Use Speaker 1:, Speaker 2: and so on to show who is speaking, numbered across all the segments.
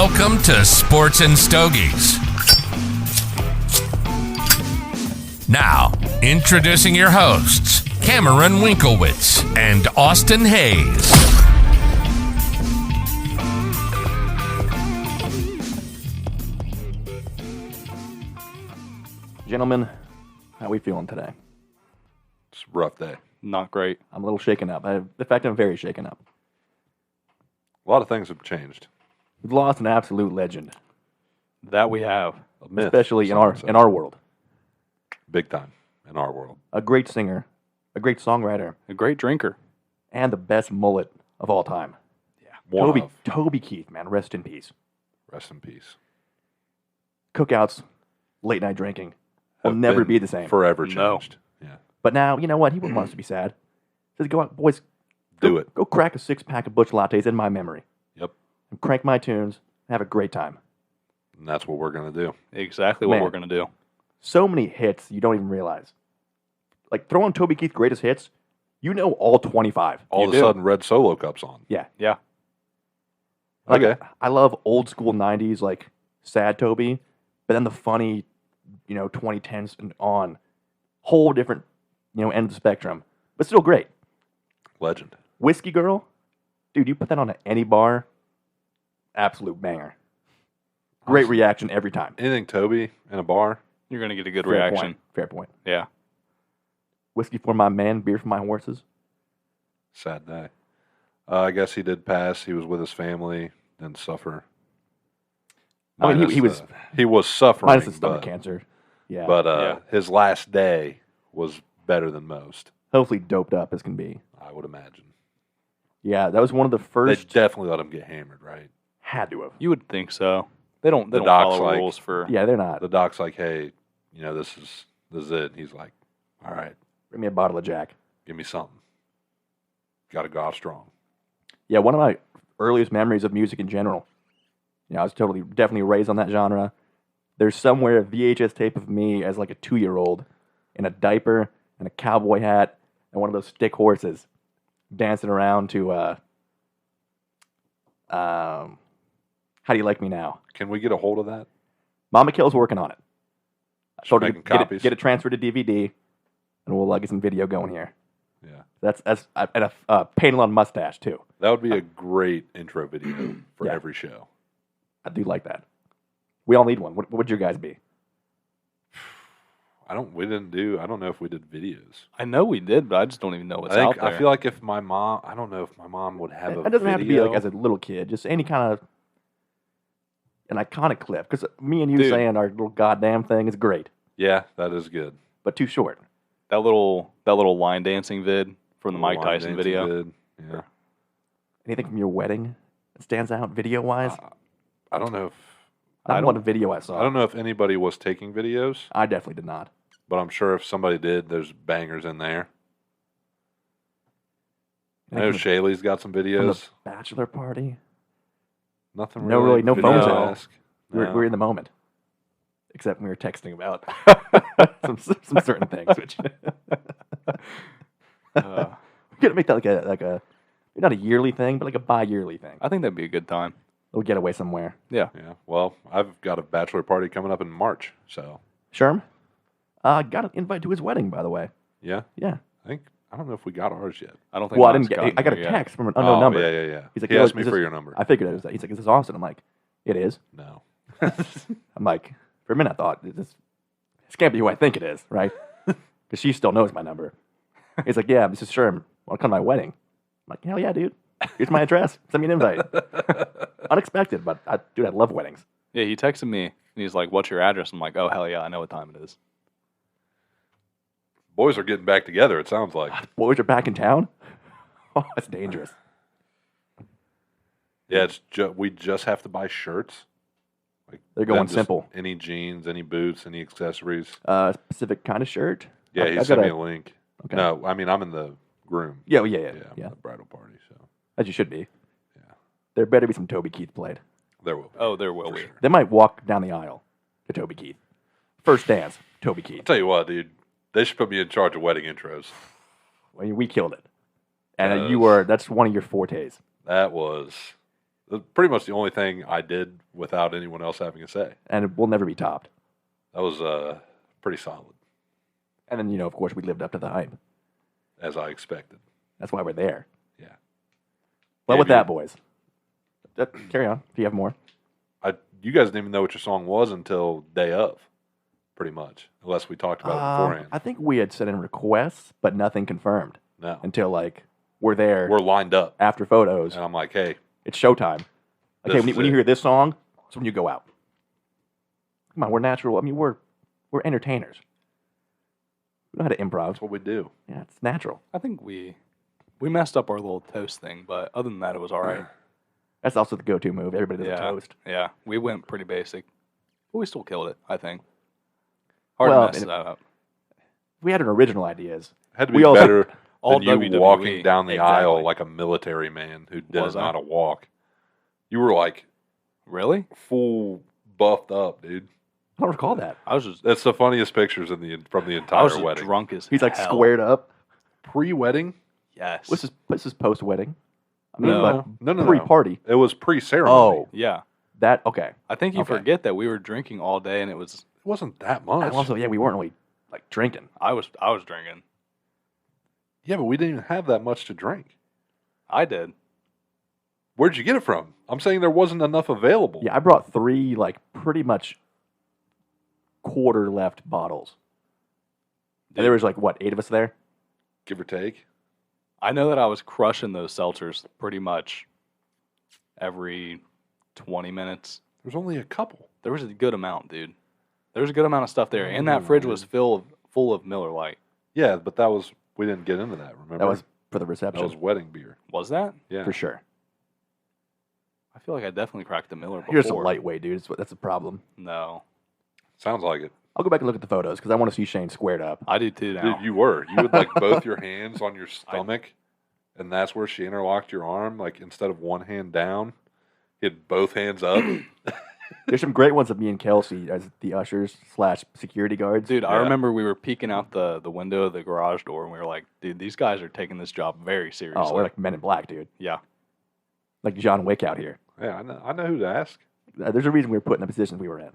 Speaker 1: Welcome to Sports and Stogies. Now, introducing your hosts, Cameron Winkowitz and Austin Hayes.
Speaker 2: Gentlemen, how we feeling today?
Speaker 3: It's a rough day.
Speaker 4: Not great.
Speaker 2: I'm a little shaken up. In fact, I'm very shaken up.
Speaker 3: A lot of things have changed.
Speaker 2: We've lost an absolute legend,
Speaker 4: That we have.
Speaker 3: A myth,
Speaker 2: especially in
Speaker 3: some would say.
Speaker 2: our world.
Speaker 3: Big time in our world.
Speaker 2: A great singer, a great songwriter,
Speaker 4: A great drinker.
Speaker 2: and the best mullet of all time.
Speaker 3: One of.
Speaker 2: Toby Keith, man, rest in peace.
Speaker 3: Rest in peace.
Speaker 2: Cookouts, late night drinking will
Speaker 3: Have
Speaker 2: never
Speaker 3: been
Speaker 2: be the same.
Speaker 3: Forever
Speaker 4: No.
Speaker 3: changed. Yeah.
Speaker 2: But now, you know what? He wouldn't want us to be sad. He says, go out, boys.
Speaker 3: Do it.
Speaker 2: Go crack a 6-pack of Butch Lattes in my memory
Speaker 3: Yep.
Speaker 2: and crank my tunes and have a great time.
Speaker 3: And that's what we're going to do.
Speaker 4: Exactly what
Speaker 2: Man.
Speaker 4: we're going to do.
Speaker 2: So many hits you don't even realize. Like, throw on Toby Keith greatest hits, you know all 25.
Speaker 3: All
Speaker 4: You
Speaker 3: of a
Speaker 4: do.
Speaker 3: sudden, Red Solo Cup's on.
Speaker 2: Yeah.
Speaker 4: Yeah.
Speaker 2: Like,
Speaker 3: Okay.
Speaker 2: I love old school 90s, like sad Toby, but then the funny, 2010s and on. Whole different, end of the spectrum, but still great.
Speaker 3: Legend.
Speaker 2: Whiskey Girl, dude, you put that on at any bar, absolute banger. Great
Speaker 3: Awesome.
Speaker 2: reaction every time.
Speaker 3: Anything Toby in a bar?
Speaker 4: You're going to get a good
Speaker 2: Fair
Speaker 4: reaction.
Speaker 2: point. Fair point.
Speaker 4: Yeah.
Speaker 2: Whiskey for my men, beer for my horses.
Speaker 3: Sad day. I guess he did pass. He was with his family, didn't suffer.
Speaker 2: I mean,
Speaker 3: Minus he was suffering,
Speaker 2: Minus the stomach
Speaker 3: but,
Speaker 2: cancer. Yeah.
Speaker 3: but
Speaker 4: Yeah.
Speaker 3: his last day was better than most,
Speaker 2: Hopefully doped up as can be.
Speaker 3: I would imagine.
Speaker 2: Yeah, that was one of the
Speaker 3: They
Speaker 2: first.
Speaker 3: definitely let him get hammered, right?
Speaker 2: Had to have.
Speaker 4: You would think so. They don't
Speaker 3: The
Speaker 4: follow
Speaker 3: doc's like-
Speaker 4: rules for...
Speaker 2: Yeah, they're not.
Speaker 3: The doc's like, hey, this is it. He's like, all right,
Speaker 2: Bring me a bottle of Jack.
Speaker 3: give me something. Got to go out strong.
Speaker 2: Yeah, one of my earliest memories of music in general. I was definitely raised on that genre. There's somewhere a VHS tape of me as like a 2-year-old in a diaper and a cowboy hat and one of those stick horses dancing around to How Do You Like Me Now?
Speaker 3: Can we get a hold of that?
Speaker 2: Mama Kill's working on it. I told her to
Speaker 3: making
Speaker 2: get
Speaker 3: copies.
Speaker 2: it transferred to DVD, and we'll get some video going here.
Speaker 3: Yeah,
Speaker 2: That's and a painted on mustache too.
Speaker 3: that would be a great intro video for
Speaker 2: Yeah.
Speaker 3: every show.
Speaker 2: I do like that. We all need one. What would your guys be?
Speaker 3: I don't know if we did videos.
Speaker 4: I know we did, but I just don't even know what's
Speaker 3: I think
Speaker 4: out there.
Speaker 3: I feel like if my mom, I don't know if my mom would have a
Speaker 2: It doesn't have to be like
Speaker 3: video.
Speaker 2: as a little kid. Just any kind of an iconic clip. Because me and you
Speaker 4: Dude.
Speaker 2: saying our little goddamn thing is great,
Speaker 3: Yeah, that is good.
Speaker 2: but too short.
Speaker 4: that little line dancing vid from the Mike
Speaker 3: Line
Speaker 4: Tyson
Speaker 3: dancing
Speaker 4: video.
Speaker 3: vid. Yeah,
Speaker 2: Anything from your wedding that stands out video wise?
Speaker 3: I don't know if
Speaker 2: I don't know what a video I saw.
Speaker 3: I don't know if anybody was taking videos,
Speaker 2: I definitely did not.
Speaker 3: but I'm sure if somebody did, there's bangers in there. I know
Speaker 2: Anything
Speaker 3: Shaylee's got some
Speaker 2: from the
Speaker 3: videos.
Speaker 2: bachelor party.
Speaker 3: Nothing
Speaker 2: No,
Speaker 3: really.
Speaker 2: no
Speaker 3: video
Speaker 2: phones
Speaker 3: to
Speaker 2: at all.
Speaker 3: ask.
Speaker 2: We
Speaker 3: No.
Speaker 2: were in the moment, except we were texting about some certain things. Which we gotta make that like a not a yearly thing, but like a bi-yearly thing.
Speaker 4: I think that'd be a good time.
Speaker 2: We'll get away somewhere.
Speaker 4: Yeah.
Speaker 3: Yeah. Well, I've got a bachelor party coming up in March, so
Speaker 2: Sherm, got an invite to his wedding, by the way.
Speaker 3: yeah.
Speaker 2: Yeah.
Speaker 3: I don't know if we got ours yet.
Speaker 4: I don't think
Speaker 2: Well, I
Speaker 4: mine's
Speaker 2: didn't get.
Speaker 4: gotten
Speaker 2: I got a
Speaker 4: there yet.
Speaker 2: text from an unknown
Speaker 3: Oh,
Speaker 2: number.
Speaker 3: Yeah.
Speaker 2: He's like,
Speaker 3: he
Speaker 2: "Yo,
Speaker 3: asked me
Speaker 2: is
Speaker 3: for
Speaker 2: this-"
Speaker 3: your number.
Speaker 2: I figured it was that. He's like, "Is this Austin?" I'm like, "It is."
Speaker 3: No.
Speaker 2: I'm like, for a minute, I thought this can't be who I think it is, right? Because she still knows my number. He's like, "Yeah, this is Sherm. Want to come to my wedding?" I'm like, "Hell yeah, dude. Here's my address. Send me an invite." Unexpected, but I love weddings.
Speaker 4: Yeah, he texted me, and he's like, what's your address? I'm like, oh, hell yeah, I know what time it is.
Speaker 3: Boys are getting back together, it sounds like.
Speaker 2: Boys are back in town. Oh, that's dangerous.
Speaker 3: Yeah, we just have to buy shirts. Like
Speaker 2: They're going
Speaker 3: then just
Speaker 2: simple.
Speaker 3: Any jeans, any boots, any accessories.
Speaker 2: Specific kind of shirt.
Speaker 3: Yeah,
Speaker 2: I've
Speaker 3: he
Speaker 2: got
Speaker 3: sent me a link.
Speaker 2: Okay.
Speaker 3: No, I mean I'm in the groom.
Speaker 2: Yeah,
Speaker 3: The bridal party. So
Speaker 2: as you should be.
Speaker 3: Yeah.
Speaker 2: There better be some Toby Keith played.
Speaker 3: there will be.
Speaker 4: Oh, there will
Speaker 3: for
Speaker 4: be.
Speaker 3: sure.
Speaker 2: They might walk down the aisle to Toby Keith. First dance, Toby Keith.
Speaker 3: I'll tell you what, dude. They should put me in charge of wedding intros.
Speaker 2: Well, we killed it. And
Speaker 3: Yes.
Speaker 2: that's one of your fortes.
Speaker 3: That was That's pretty much the only thing I did without anyone else having a say.
Speaker 2: And it will never be topped.
Speaker 3: That was pretty solid,
Speaker 2: And then, of course, we lived up to the hype.
Speaker 3: as I expected.
Speaker 2: That's why we're there.
Speaker 3: Yeah.
Speaker 2: Well,
Speaker 3: Yeah,
Speaker 2: with
Speaker 3: dude.
Speaker 2: that, boys. Carry on if you have more.
Speaker 3: You guys didn't even know what your song was until day of, pretty much, unless we talked about it beforehand.
Speaker 2: I think we had sent in requests, but nothing confirmed
Speaker 3: No.
Speaker 2: until, like, we're there
Speaker 3: We're lined up,
Speaker 2: after photos.
Speaker 3: and I'm like, hey,
Speaker 2: It's showtime. Okay,
Speaker 3: This
Speaker 2: when
Speaker 3: is
Speaker 2: you
Speaker 3: it.
Speaker 2: hear this song, that's when you go out. Come on, we're natural. I mean, we're entertainers. We know how to improv.
Speaker 3: that's what we do.
Speaker 2: Yeah, it's natural.
Speaker 4: I think we messed up our little toast thing, but other than that, it was all right.
Speaker 2: That's also the go-to move. Everybody does a toast.
Speaker 4: Yeah, we went pretty basic, but we still killed it. I think. Hard
Speaker 2: Well,
Speaker 4: to mess that up.
Speaker 2: We had an original ideas.
Speaker 3: Had to
Speaker 2: We
Speaker 3: be
Speaker 2: all-
Speaker 3: better
Speaker 4: All
Speaker 3: than you
Speaker 4: WWE.
Speaker 3: walking down the
Speaker 2: Exactly.
Speaker 3: aisle like a military man who
Speaker 4: Was
Speaker 3: does
Speaker 4: I?
Speaker 3: not a walk. You were like
Speaker 4: Really?
Speaker 3: full buffed up, dude.
Speaker 2: I don't recall that.
Speaker 4: I was just
Speaker 3: That's the funniest pictures from the
Speaker 4: I
Speaker 3: entire
Speaker 4: was just
Speaker 3: wedding.
Speaker 4: drunk as
Speaker 2: He's like
Speaker 4: hell.
Speaker 2: squared up.
Speaker 3: Pre-wedding?
Speaker 4: Yes.
Speaker 2: This is post-wedding. I mean,
Speaker 4: No.
Speaker 2: but
Speaker 3: No.
Speaker 2: pre-party.
Speaker 3: It was pre-ceremony.
Speaker 2: Oh,
Speaker 4: Yeah,
Speaker 2: that okay.
Speaker 4: I think you
Speaker 2: Okay.
Speaker 4: forget that we were drinking all day, and it was
Speaker 3: It wasn't that much.
Speaker 2: And also, yeah, we weren't really like drinking.
Speaker 4: I was drinking.
Speaker 3: Yeah, but we didn't even have that much to drink.
Speaker 4: I did.
Speaker 3: Where'd you get it from? I'm saying there wasn't enough available.
Speaker 2: Yeah, I brought 3 like pretty much quarter left bottles. And there was like what, 8 of us there?
Speaker 3: Give or take.
Speaker 4: I know that I was crushing those seltzers pretty much every 20 minutes.
Speaker 3: There's only a couple.
Speaker 4: There was a good amount, dude. There was a good amount of stuff there, and that fridge was full of Miller Lite.
Speaker 3: Yeah, but we didn't get into that, remember?
Speaker 2: That was for the
Speaker 3: That
Speaker 2: reception.
Speaker 3: was wedding beer.
Speaker 4: Was that?
Speaker 3: Yeah.
Speaker 2: For sure.
Speaker 4: I feel like I definitely cracked the Miller before.
Speaker 2: You're just a lightweight, dude. That's the problem.
Speaker 4: No,
Speaker 3: Sounds like it.
Speaker 2: I'll go back and look at the photos because I want to see Shane squared up.
Speaker 4: I do too now.
Speaker 3: Dude, you were. You had like both your hands on your stomach, and that's where she interlocked your arm. Like instead of one hand down, he had both hands up.
Speaker 2: There's some great ones of me and Kelsey as the ushers / security guards.
Speaker 4: Dude, I
Speaker 3: Yeah.
Speaker 4: remember we were peeking out the window of the garage door, and we were like, dude, these guys are taking this job very seriously.
Speaker 2: Oh, we're like Men in Black, dude.
Speaker 4: Yeah.
Speaker 2: Like John Wick out here.
Speaker 3: Yeah, I know who to ask.
Speaker 2: There's a reason we were put in the positions we were in.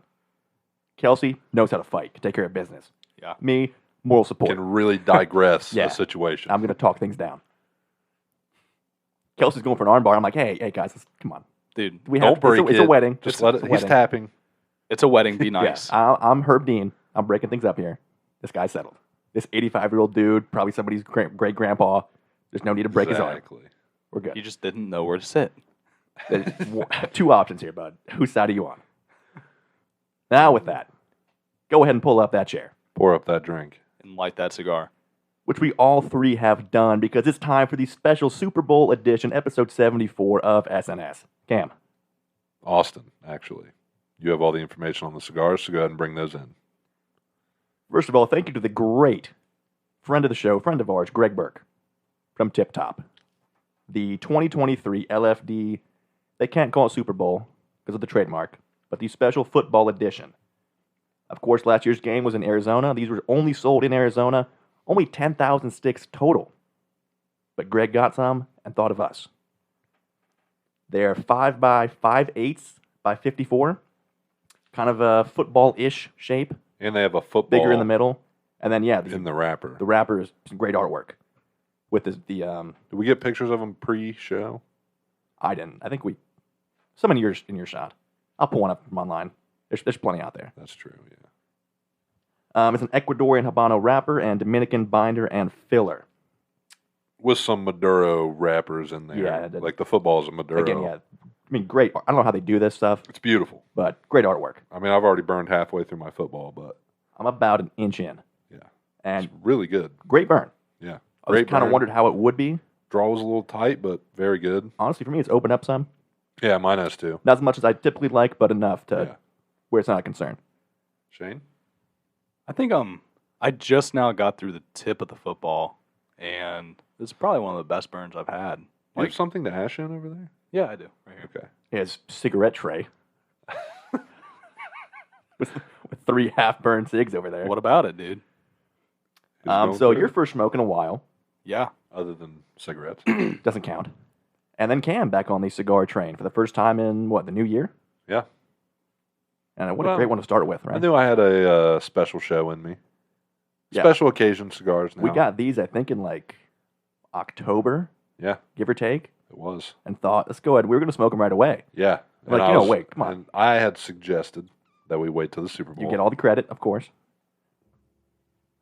Speaker 2: Kelsey knows how to fight, can take care of business.
Speaker 4: Yeah.
Speaker 2: Me, moral support.
Speaker 3: Can really digress
Speaker 2: Yeah.
Speaker 3: a situation.
Speaker 2: I'm going to talk things down. Kelsey's going for an armbar. I'm like, hey guys, come on.
Speaker 4: Dude,
Speaker 2: We
Speaker 3: Don't
Speaker 2: have,
Speaker 3: break
Speaker 2: it's a
Speaker 3: it.
Speaker 2: wedding.
Speaker 3: Just
Speaker 2: It's
Speaker 3: let
Speaker 2: a
Speaker 3: it. He's
Speaker 2: wedding.
Speaker 3: tapping.
Speaker 4: it's a wedding. Be nice.
Speaker 2: Yeah, I'm Herb Dean. I'm breaking things up here. This guy's settled. This 85-year-old dude, probably somebody's great grandpa. There's no need to break his arm.
Speaker 3: Exactly.
Speaker 2: We're good.
Speaker 4: You just didn't know where to sit.
Speaker 2: There's 2 options here, bud. Whose side are you on? Now with that, go ahead and pull up that chair,
Speaker 3: Pour up that drink.
Speaker 4: And light that cigar.
Speaker 2: which we all 3 have done because it's time for the special Super Bowl edition, episode 74 of SnS. Cam.
Speaker 3: Austin, actually. You have all the information on the cigars, so go ahead and bring those in.
Speaker 2: First of all, thank you to the great friend of the show, friend of ours, Greg Burke from Tip Top. The 2023 LFD, they can't call it Super Bowl because of the trademark, but the special football edition. Of course, last year's game was in Arizona. These were only sold in Arizona, only 10,000 sticks total. But Greg got some and thought of us. They're 5 by 5/8 by 54, kind of a football-ish shape,
Speaker 3: And they have a football
Speaker 2: bigger in the middle. And then, yeah,
Speaker 3: in the wrapper.
Speaker 2: the wrapper is some great artwork. With the
Speaker 3: Did we get pictures of them pre-show?
Speaker 2: I didn't. I think some in your shot. I'll pull one up from online. There's plenty out there.
Speaker 3: That's true, yeah.
Speaker 2: It's an Ecuadorian Habano wrapper and Dominican binder and filler.
Speaker 3: With some Maduro wrappers in there.
Speaker 2: Yeah,
Speaker 3: like the football is a Maduro.
Speaker 2: Again, yeah. I mean, great. I don't know how they do this stuff,
Speaker 3: It's beautiful.
Speaker 2: but great artwork.
Speaker 3: I mean, I've already burned halfway through my football, but
Speaker 2: I'm about an inch in.
Speaker 3: yeah.
Speaker 2: And
Speaker 3: It's really good.
Speaker 2: great burn.
Speaker 3: Yeah.
Speaker 2: I was
Speaker 3: Great
Speaker 2: kind of
Speaker 3: burn.
Speaker 2: wondered how it would be.
Speaker 3: Draw was a little tight, but very good.
Speaker 2: Honestly, for me, it's opened up some.
Speaker 3: Yeah, mine has too.
Speaker 2: Not as much as I typically like, but enough to
Speaker 3: Yeah.
Speaker 2: where it's not a concern.
Speaker 3: Shane?
Speaker 4: I think I just now got through the tip of the football, and this is probably one of the best burns I've had.
Speaker 3: You
Speaker 4: Like,
Speaker 3: have something to ash in over there?
Speaker 4: yeah, I do. Right here.
Speaker 3: Okay.
Speaker 2: His cigarette tray with 3 half-burned cigs over there.
Speaker 4: What about it, dude?
Speaker 3: Who's going
Speaker 2: So
Speaker 3: through?
Speaker 2: your first smoke in a while
Speaker 4: Yeah.
Speaker 3: Other than cigarettes.
Speaker 2: doesn't count. And then Cam back on the cigar train for the first time in, the new year?
Speaker 3: Yeah.
Speaker 2: And what a great one to start with, right?
Speaker 3: I knew I had a special show in me.
Speaker 2: Yeah.
Speaker 3: Special occasion cigars now.
Speaker 2: We got these, I think, in like October,
Speaker 3: Yeah,
Speaker 2: give or take,
Speaker 3: it was.
Speaker 2: and thought, let's go ahead. We were going to smoke them right away.
Speaker 3: Yeah.
Speaker 2: Like,
Speaker 3: And
Speaker 2: wait, come on.
Speaker 3: And I had suggested that we wait till the Super Bowl.
Speaker 2: You get all the credit, of course.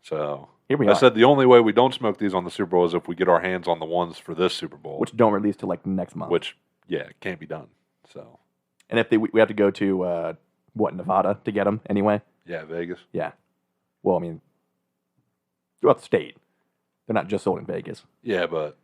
Speaker 3: So
Speaker 2: Here we
Speaker 3: I
Speaker 2: are.
Speaker 3: said the only way we don't smoke these on the Super Bowl is if we get our hands on the ones for this Super Bowl.
Speaker 2: Which don't release till like next month.
Speaker 3: Which, it can't be done. So,
Speaker 2: And if we have to go to, Nevada to get them anyway?
Speaker 3: yeah, Vegas.
Speaker 2: Yeah. Well, I mean, throughout the state. They're not just sold in Vegas.
Speaker 3: Yeah, but,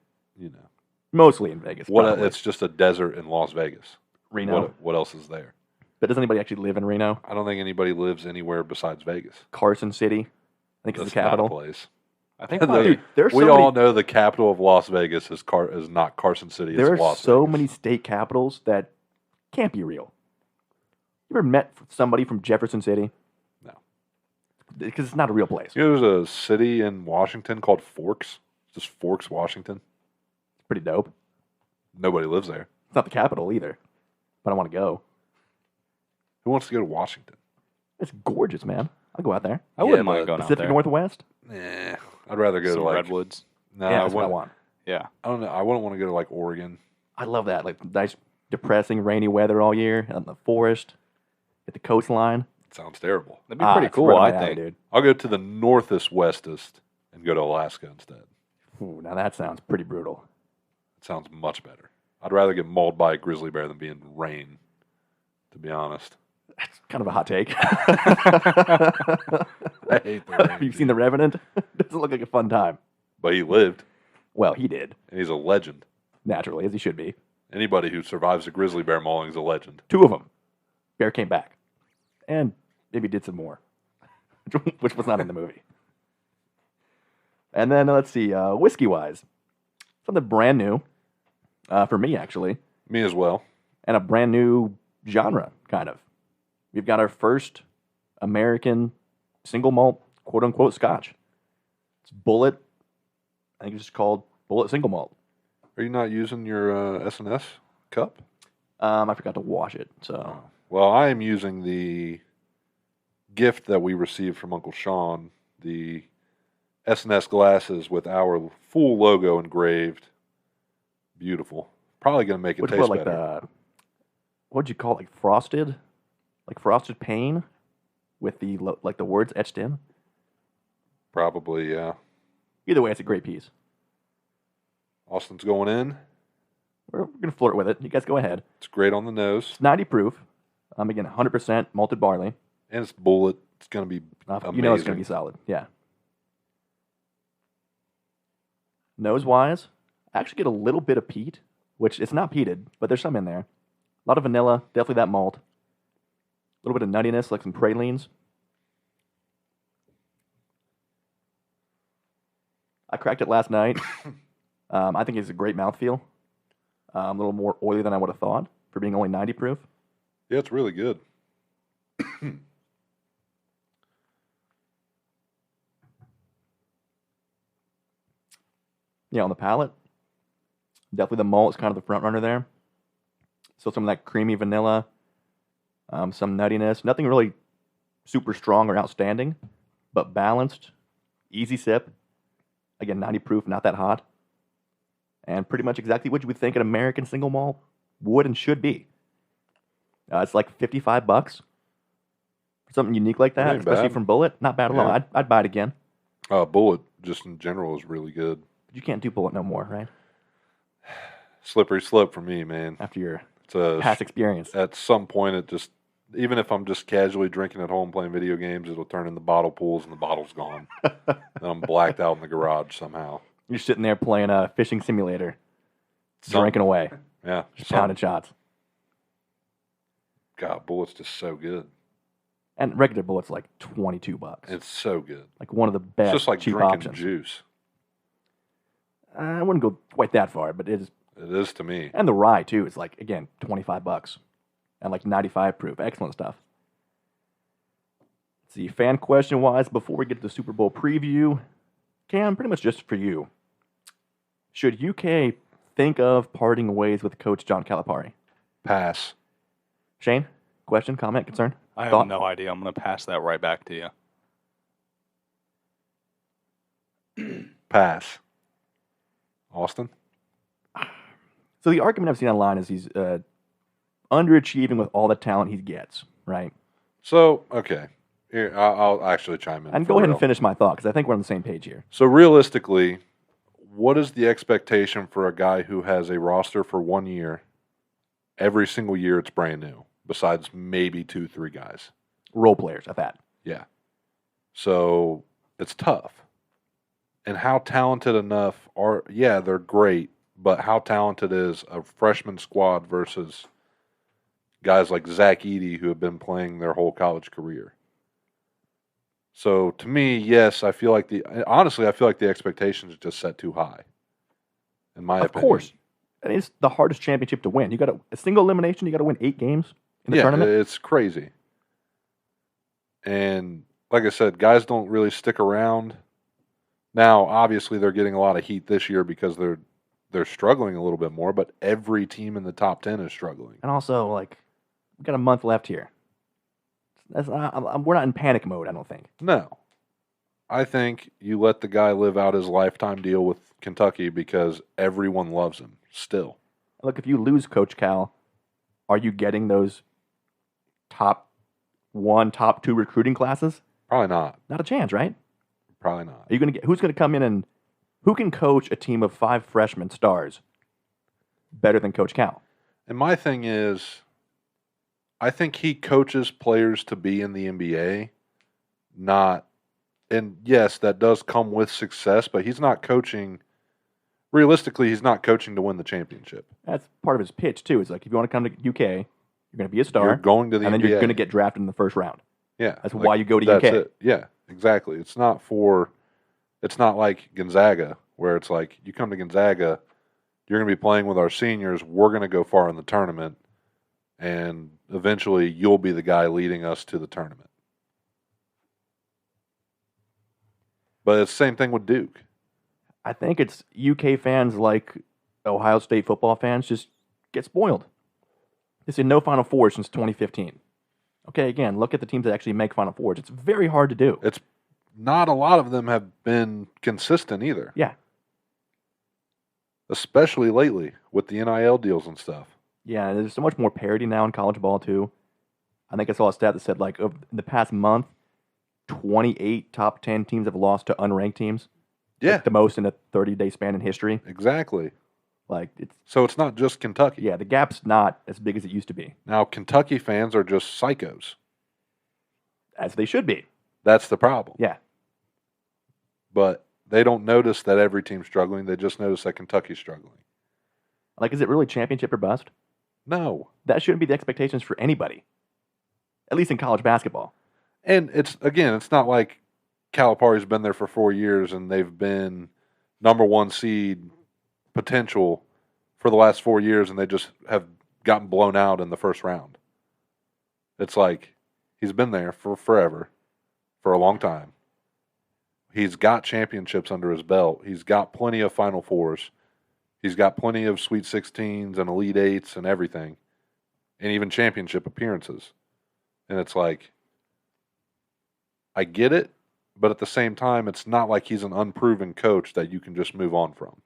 Speaker 2: Mostly in Vegas. probably.
Speaker 3: it's just a desert in Las Vegas.
Speaker 2: Reno.
Speaker 3: What else is there?
Speaker 2: But does anybody actually live in Reno?
Speaker 3: I don't think anybody lives anywhere besides Vegas.
Speaker 2: Carson City, I think, is
Speaker 3: That's
Speaker 2: the capital.
Speaker 3: not a place.
Speaker 4: I think
Speaker 2: Dude, there's
Speaker 3: we
Speaker 2: so
Speaker 3: all
Speaker 2: many,
Speaker 3: know the capital of Las Vegas is not Carson City.
Speaker 2: there
Speaker 3: It's
Speaker 2: are
Speaker 3: Las
Speaker 2: so
Speaker 3: Vegas.
Speaker 2: many state capitals that can't be real. You ever met somebody from Jefferson City?
Speaker 3: No.
Speaker 2: Because it's not a real place.
Speaker 3: There's a city in Washington called Forks. Just Forks, Washington.
Speaker 2: It's pretty dope.
Speaker 3: Nobody lives there.
Speaker 2: It's not the capital either. But I want to go.
Speaker 3: Who wants to go to Washington?
Speaker 2: It's gorgeous, man. I'll go out there.
Speaker 4: I wouldn't
Speaker 3: but
Speaker 4: mind going out
Speaker 2: Pacific
Speaker 4: there.
Speaker 2: Northwest?
Speaker 3: Nah, I'd rather go
Speaker 4: Some
Speaker 3: to like
Speaker 4: redwoods.
Speaker 3: No,
Speaker 2: Yeah, that's what I want.
Speaker 4: Yeah.
Speaker 3: I don't know. I wouldn't want to go to like Oregon.
Speaker 2: I love that. Like nice, depressing, rainy weather all year out in the forest, at the coastline.
Speaker 3: It sounds terrible.
Speaker 4: That'd be pretty
Speaker 2: it's
Speaker 4: cool,
Speaker 2: right up
Speaker 4: I
Speaker 2: my alley,
Speaker 4: think.
Speaker 2: dude.
Speaker 3: I'll go to the northest westest and go to Alaska instead.
Speaker 2: Ooh, now that sounds pretty brutal.
Speaker 3: It sounds much better. I'd rather get mauled by a grizzly bear than be in rain, to be honest.
Speaker 2: That's kind of a hot take.
Speaker 3: I hate the rain.
Speaker 2: Have you seen The Revenant? Doesn't look like a fun time.
Speaker 3: But he lived,
Speaker 2: Well, he did,
Speaker 3: and he's a legend.
Speaker 2: naturally, as he should be.
Speaker 3: Anybody who survives a grizzly bear mauling is a legend.
Speaker 2: 2 of them. Bear came back. And maybe did some more, which was not in the movie. And then, let's see, whiskey-wise. Something brand new, for me, actually.
Speaker 3: Me as well.
Speaker 2: And a brand new genre, kind of. We've got our first American single malt, quote-unquote, scotch. It's Bullet. I think it's just called Bullet Single Malt.
Speaker 3: Are you not using your SnS cup?
Speaker 2: I forgot to wash it, so...
Speaker 3: Well, I am using the gift that we received from Uncle Sean, the SnS glasses with our full logo engraved. Beautiful. Probably going to make it
Speaker 2: Which
Speaker 3: taste
Speaker 2: was like
Speaker 3: better.
Speaker 2: what'd you call it? Like frosted? Like frosted pane? With the, like the words etched in?
Speaker 3: Probably, yeah.
Speaker 2: Either way, it's a great piece.
Speaker 3: Austin's going in.
Speaker 2: We're going to flirt with it. You guys go ahead.
Speaker 3: It's great on the nose.
Speaker 2: It's 90 proof. Again, 100% malted barley.
Speaker 3: And it's Bullet. It's going to be amazing.
Speaker 2: You know it's going to be solid. Yeah. Nose-wise, I actually get a little bit of peat, which it's not peated, but there's some in there. A lot of vanilla, definitely that malt. A little bit of nuttiness, like some pralines. I cracked it last night. I think it's a great mouthfeel. A little more oily than I would have thought for being only 90 proof.
Speaker 3: Yeah, it's really good.
Speaker 2: Yeah, on the palate, definitely the malt is kind of the front runner there. So some of that creamy vanilla, some nuttiness. Nothing really super strong or outstanding, but balanced, easy sip. Again, 90 proof, not that hot. And pretty much exactly what you would think an American single malt would and should be. It's like $55 for something unique like that,
Speaker 3: That ain't
Speaker 2: especially
Speaker 3: bad.
Speaker 2: from Bullet. Not bad at all.
Speaker 3: Yeah.
Speaker 2: I'd buy it again.
Speaker 3: Bullet, just in general, is really good.
Speaker 2: But you can't do Bullet no more, right?
Speaker 3: Slippery slope for me, man.
Speaker 2: After your
Speaker 3: It's a,
Speaker 2: past experience.
Speaker 3: at some point, it just, even if I'm just casually drinking at home playing video games, it'll turn into bottle pools and the bottle's gone. And I'm blacked out in the garage somehow.
Speaker 2: You're sitting there playing a fishing simulator,
Speaker 3: Some-
Speaker 2: drinking away,
Speaker 3: Yeah.
Speaker 2: just pounding shots.
Speaker 3: God, Bullet's just so good.
Speaker 2: And regular Bullet's like $22.
Speaker 3: It's so good.
Speaker 2: Like one of the best
Speaker 3: It's just like
Speaker 2: cheap
Speaker 3: drinking
Speaker 2: options.
Speaker 3: juice.
Speaker 2: I wouldn't go quite that far, but it is.
Speaker 3: It is to me.
Speaker 2: And the rye too is like, again, $25 and like 95 proof. Excellent stuff. Let's see, fan question wise, before we get to the Super Bowl preview, Cam, pretty much just for you. Should UK think of parting ways with Coach John Calipari?
Speaker 3: Pass.
Speaker 2: Shane, question, comment, concern?
Speaker 4: I have
Speaker 2: thought?
Speaker 4: no idea. I'm going to pass that right back to you.
Speaker 3: Pass. Austin?
Speaker 2: So the argument I've seen online is he's underachieving with all the talent he gets, right?
Speaker 3: So, okay. Here, I'll actually chime in.
Speaker 2: And
Speaker 3: for
Speaker 2: go ahead
Speaker 3: real.
Speaker 2: and finish my thought, because I think we're on the same page here.
Speaker 3: So realistically, what is the expectation for a guy who has a roster for 1 year? Every single year it's brand new, besides maybe 2-3 guys.
Speaker 2: Role players at that.
Speaker 3: Yeah. So it's tough. And how talented enough are, yeah, they're great, but how talented is a freshman squad versus guys like Zach Edey who have been playing their whole college career? So to me, yes, I feel like the expectations are just set too high. In my opinion.
Speaker 2: Of course. And it's the hardest championship to win. You got a single elimination, you got to win 8 games in the tournament.
Speaker 3: It's crazy. And like I said, guys don't really stick around. Now, obviously, they're getting a lot of heat this year because they're struggling a little bit more, but every team in the top 10 is struggling.
Speaker 2: And also, like, we got a month left here. We're not in panic mode, I don't think.
Speaker 3: No. I think you let the guy live out his lifetime deal with Kentucky because everyone loves him still.
Speaker 2: Look, if you lose Coach Cal, are you getting those top 1, top 2 recruiting classes?
Speaker 3: Probably not.
Speaker 2: Not a chance, right?
Speaker 3: Probably not.
Speaker 2: Are you going to get who's going to come in and who can coach a team of 5 freshman stars better than Coach Cal?
Speaker 3: And my thing is, I think he coaches players to be in the NBA, not, and yes, that does come with success, but he's not coaching, realistically, he's not coaching to win the championship.
Speaker 2: That's part of his pitch, too. It's like, if you want to come to UK, you're going to be a star.
Speaker 3: You're going to the
Speaker 2: and then
Speaker 3: NBA.
Speaker 2: you're going to get drafted in the first round.
Speaker 3: Yeah.
Speaker 2: That's why you go to UK.
Speaker 3: It. Yeah, exactly. It's not like Gonzaga, where it's like, you come to Gonzaga, you're going to be playing with our seniors, we're going to go far in the tournament, and eventually you'll be the guy leading us to the tournament. But it's the same thing with Duke.
Speaker 2: I think it's UK fans like Ohio State football fans just get spoiled. They say no Final Four since 2015. Okay, again, look at the teams that actually make Final Fours. It's very hard to do.
Speaker 3: It's not a lot of them have been consistent either.
Speaker 2: Yeah.
Speaker 3: Especially lately with the NIL deals and stuff.
Speaker 2: Yeah, there's so much more parity now in college ball, too. I think I saw a stat that said, like, in the past month, 28 top 10 teams have lost to unranked teams.
Speaker 3: Yeah.
Speaker 2: Like the most in a 30-day span in history.
Speaker 3: Exactly.
Speaker 2: Like,
Speaker 3: So it's not just Kentucky.
Speaker 2: yeah, the gap's not as big as it used to be,
Speaker 3: Now, Kentucky fans are just psychos.
Speaker 2: as they should be.
Speaker 3: That's the problem.
Speaker 2: Yeah.
Speaker 3: But they don't notice that every team's struggling. They just notice that Kentucky's struggling.
Speaker 2: Like, is it really championship or bust?
Speaker 3: No.
Speaker 2: That shouldn't be the expectations for anybody, at least in college basketball.
Speaker 3: And it's not like Calipari's been there for 4 years and they've been number 1 seed potential for the last 4 years and they just have gotten blown out in the first round. It's like he's been there for forever, for a long time. He's got championships under his belt. He's got plenty of Final Fours. He's got plenty of Sweet 16s and Elite 8s and everything, and even championship appearances. And it's like, I get it, but at the same time, it's not like he's an unproven coach that you can just move on from.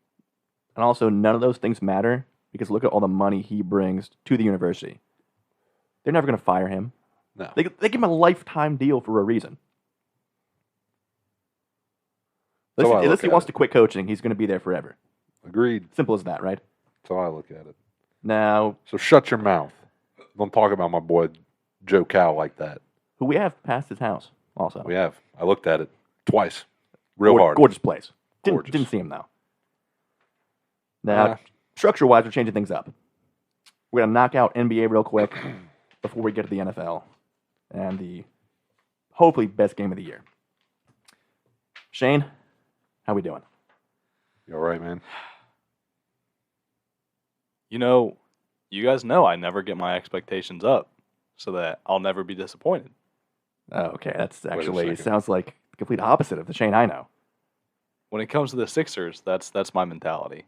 Speaker 2: And also, none of those things matter because look at all the money he brings to the university. They're never going to fire him.
Speaker 3: No.
Speaker 2: They give him a lifetime deal for a reason.
Speaker 3: That's how I
Speaker 2: Unless
Speaker 3: look
Speaker 2: he
Speaker 3: at
Speaker 2: wants
Speaker 3: it.
Speaker 2: to quit coaching, he's going to be there forever.
Speaker 3: Agreed.
Speaker 2: Simple as that, right?
Speaker 3: That's how I look at it.
Speaker 2: Now,
Speaker 3: So shut your mouth. Don't talk about my boy Joe Cal like that.
Speaker 2: who we have past his house also.
Speaker 3: We have. I looked at it twice. Real hard.
Speaker 2: Gorgeous place.
Speaker 3: Gorgeous.
Speaker 2: Didn't see him, though. Now,
Speaker 3: Yeah.
Speaker 2: structure-wise, we're changing things up. We're going to knock out NBA real quick before we get to the NFL and the hopefully best game of the year. Shane, how we doing?
Speaker 3: You all right, man?
Speaker 4: You know, you guys know I never get my expectations up so that I'll never be disappointed.
Speaker 2: Oh, okay, that's actually
Speaker 3: second.
Speaker 2: sounds like the complete opposite of the Shane I know.
Speaker 4: When it comes to the Sixers, that's my mentality.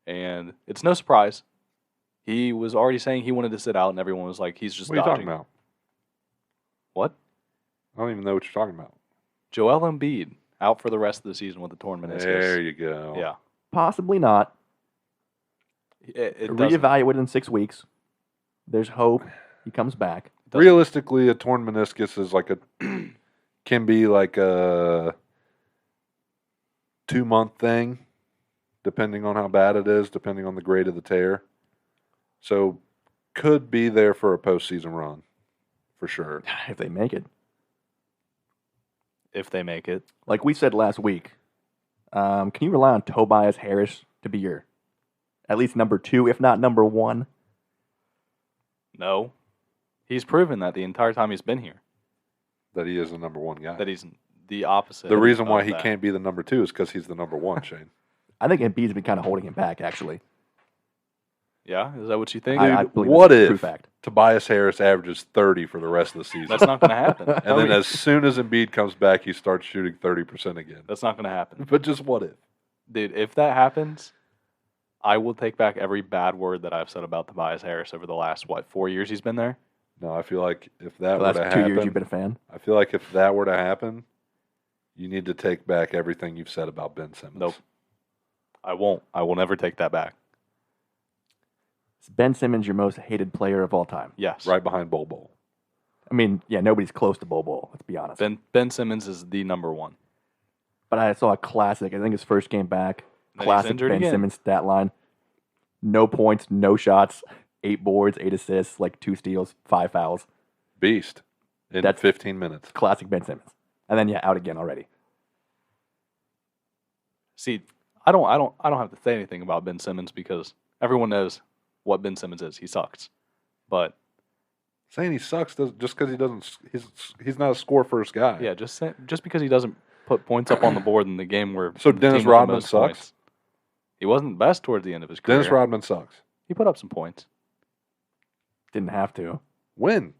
Speaker 4: And it's no surprise. He was already saying he wanted to sit out, and everyone was like, he's just
Speaker 3: What are you
Speaker 4: dodging.
Speaker 3: talking about?
Speaker 4: What?
Speaker 3: I don't even know what you're talking about.
Speaker 4: Joel Embiid out for the rest of the season with a torn meniscus.
Speaker 3: There you go.
Speaker 4: Yeah.
Speaker 2: Possibly not.
Speaker 4: It doesn't.
Speaker 2: Reevaluate in 6 weeks. There's hope. He comes back.
Speaker 3: Realistically, a torn meniscus is like can be like a 2-month thing, depending on how bad it is, depending on the grade of the tear. So, could be there for a postseason run, for sure.
Speaker 2: If they make it.
Speaker 4: If they make it.
Speaker 2: Like we said last week, can you rely on Tobias Harris to be your at least number 2, if not number 1?
Speaker 4: No. He's proven that the entire time he's been here.
Speaker 3: That he is the number 1 guy.
Speaker 4: That he's the opposite.
Speaker 3: The reason why
Speaker 4: of
Speaker 3: he
Speaker 4: that.
Speaker 3: can't be the number 2 is because he's the number 1, Shane.
Speaker 2: I think Embiid's been kind of holding him back, actually.
Speaker 4: Yeah? Is that what you think?
Speaker 2: I believe
Speaker 3: what
Speaker 2: that's a true
Speaker 3: if
Speaker 2: fact.
Speaker 3: Tobias Harris averages 30 for the rest of the season?
Speaker 4: That's not going to happen.
Speaker 3: And then as soon as Embiid comes back, he starts shooting 30% again.
Speaker 4: That's not going to happen.
Speaker 3: But just what if?
Speaker 4: Dude, if that happens, I will take back every bad word that I've said about Tobias Harris over the last, 4 years he's been there?
Speaker 3: No, I feel like if that
Speaker 2: The
Speaker 3: were to
Speaker 2: last 2 years
Speaker 3: happen,
Speaker 2: you've been a fan?
Speaker 3: I feel like if that were to happen, you need to take back everything you've said about Ben Simmons.
Speaker 4: Nope. I won't. I will never take that back.
Speaker 2: Is Ben Simmons your most hated player of all time?
Speaker 4: Yes.
Speaker 3: Right behind Bol Bol.
Speaker 2: I mean, yeah, nobody's close to Bol Bol, let's be honest.
Speaker 4: Ben Simmons is the number 1.
Speaker 2: But I saw a classic, I think his first game back,
Speaker 4: Then he's
Speaker 2: classic
Speaker 4: injured
Speaker 2: Ben
Speaker 4: again.
Speaker 2: Simmons stat line. No points, no shots, 8 boards, 8 assists, like 2 steals, 5 fouls.
Speaker 3: Beast. In
Speaker 2: That's-
Speaker 3: 15 minutes.
Speaker 2: Classic Ben Simmons. And then, yeah, out again already.
Speaker 4: See, I don't have to say anything about Ben Simmons because everyone knows what Ben Simmons is. He sucks. But
Speaker 3: Saying he sucks just because he doesn't. He's not a score first guy.
Speaker 4: yeah, just because he doesn't put points up on the board in the game where
Speaker 3: So
Speaker 4: the
Speaker 3: Dennis
Speaker 4: team with the
Speaker 3: Rodman
Speaker 4: most
Speaker 3: sucks?
Speaker 4: points. He wasn't the best towards the end of his career.
Speaker 3: Dennis Rodman sucks.
Speaker 4: He put up some points.
Speaker 2: Didn't have to.
Speaker 3: When?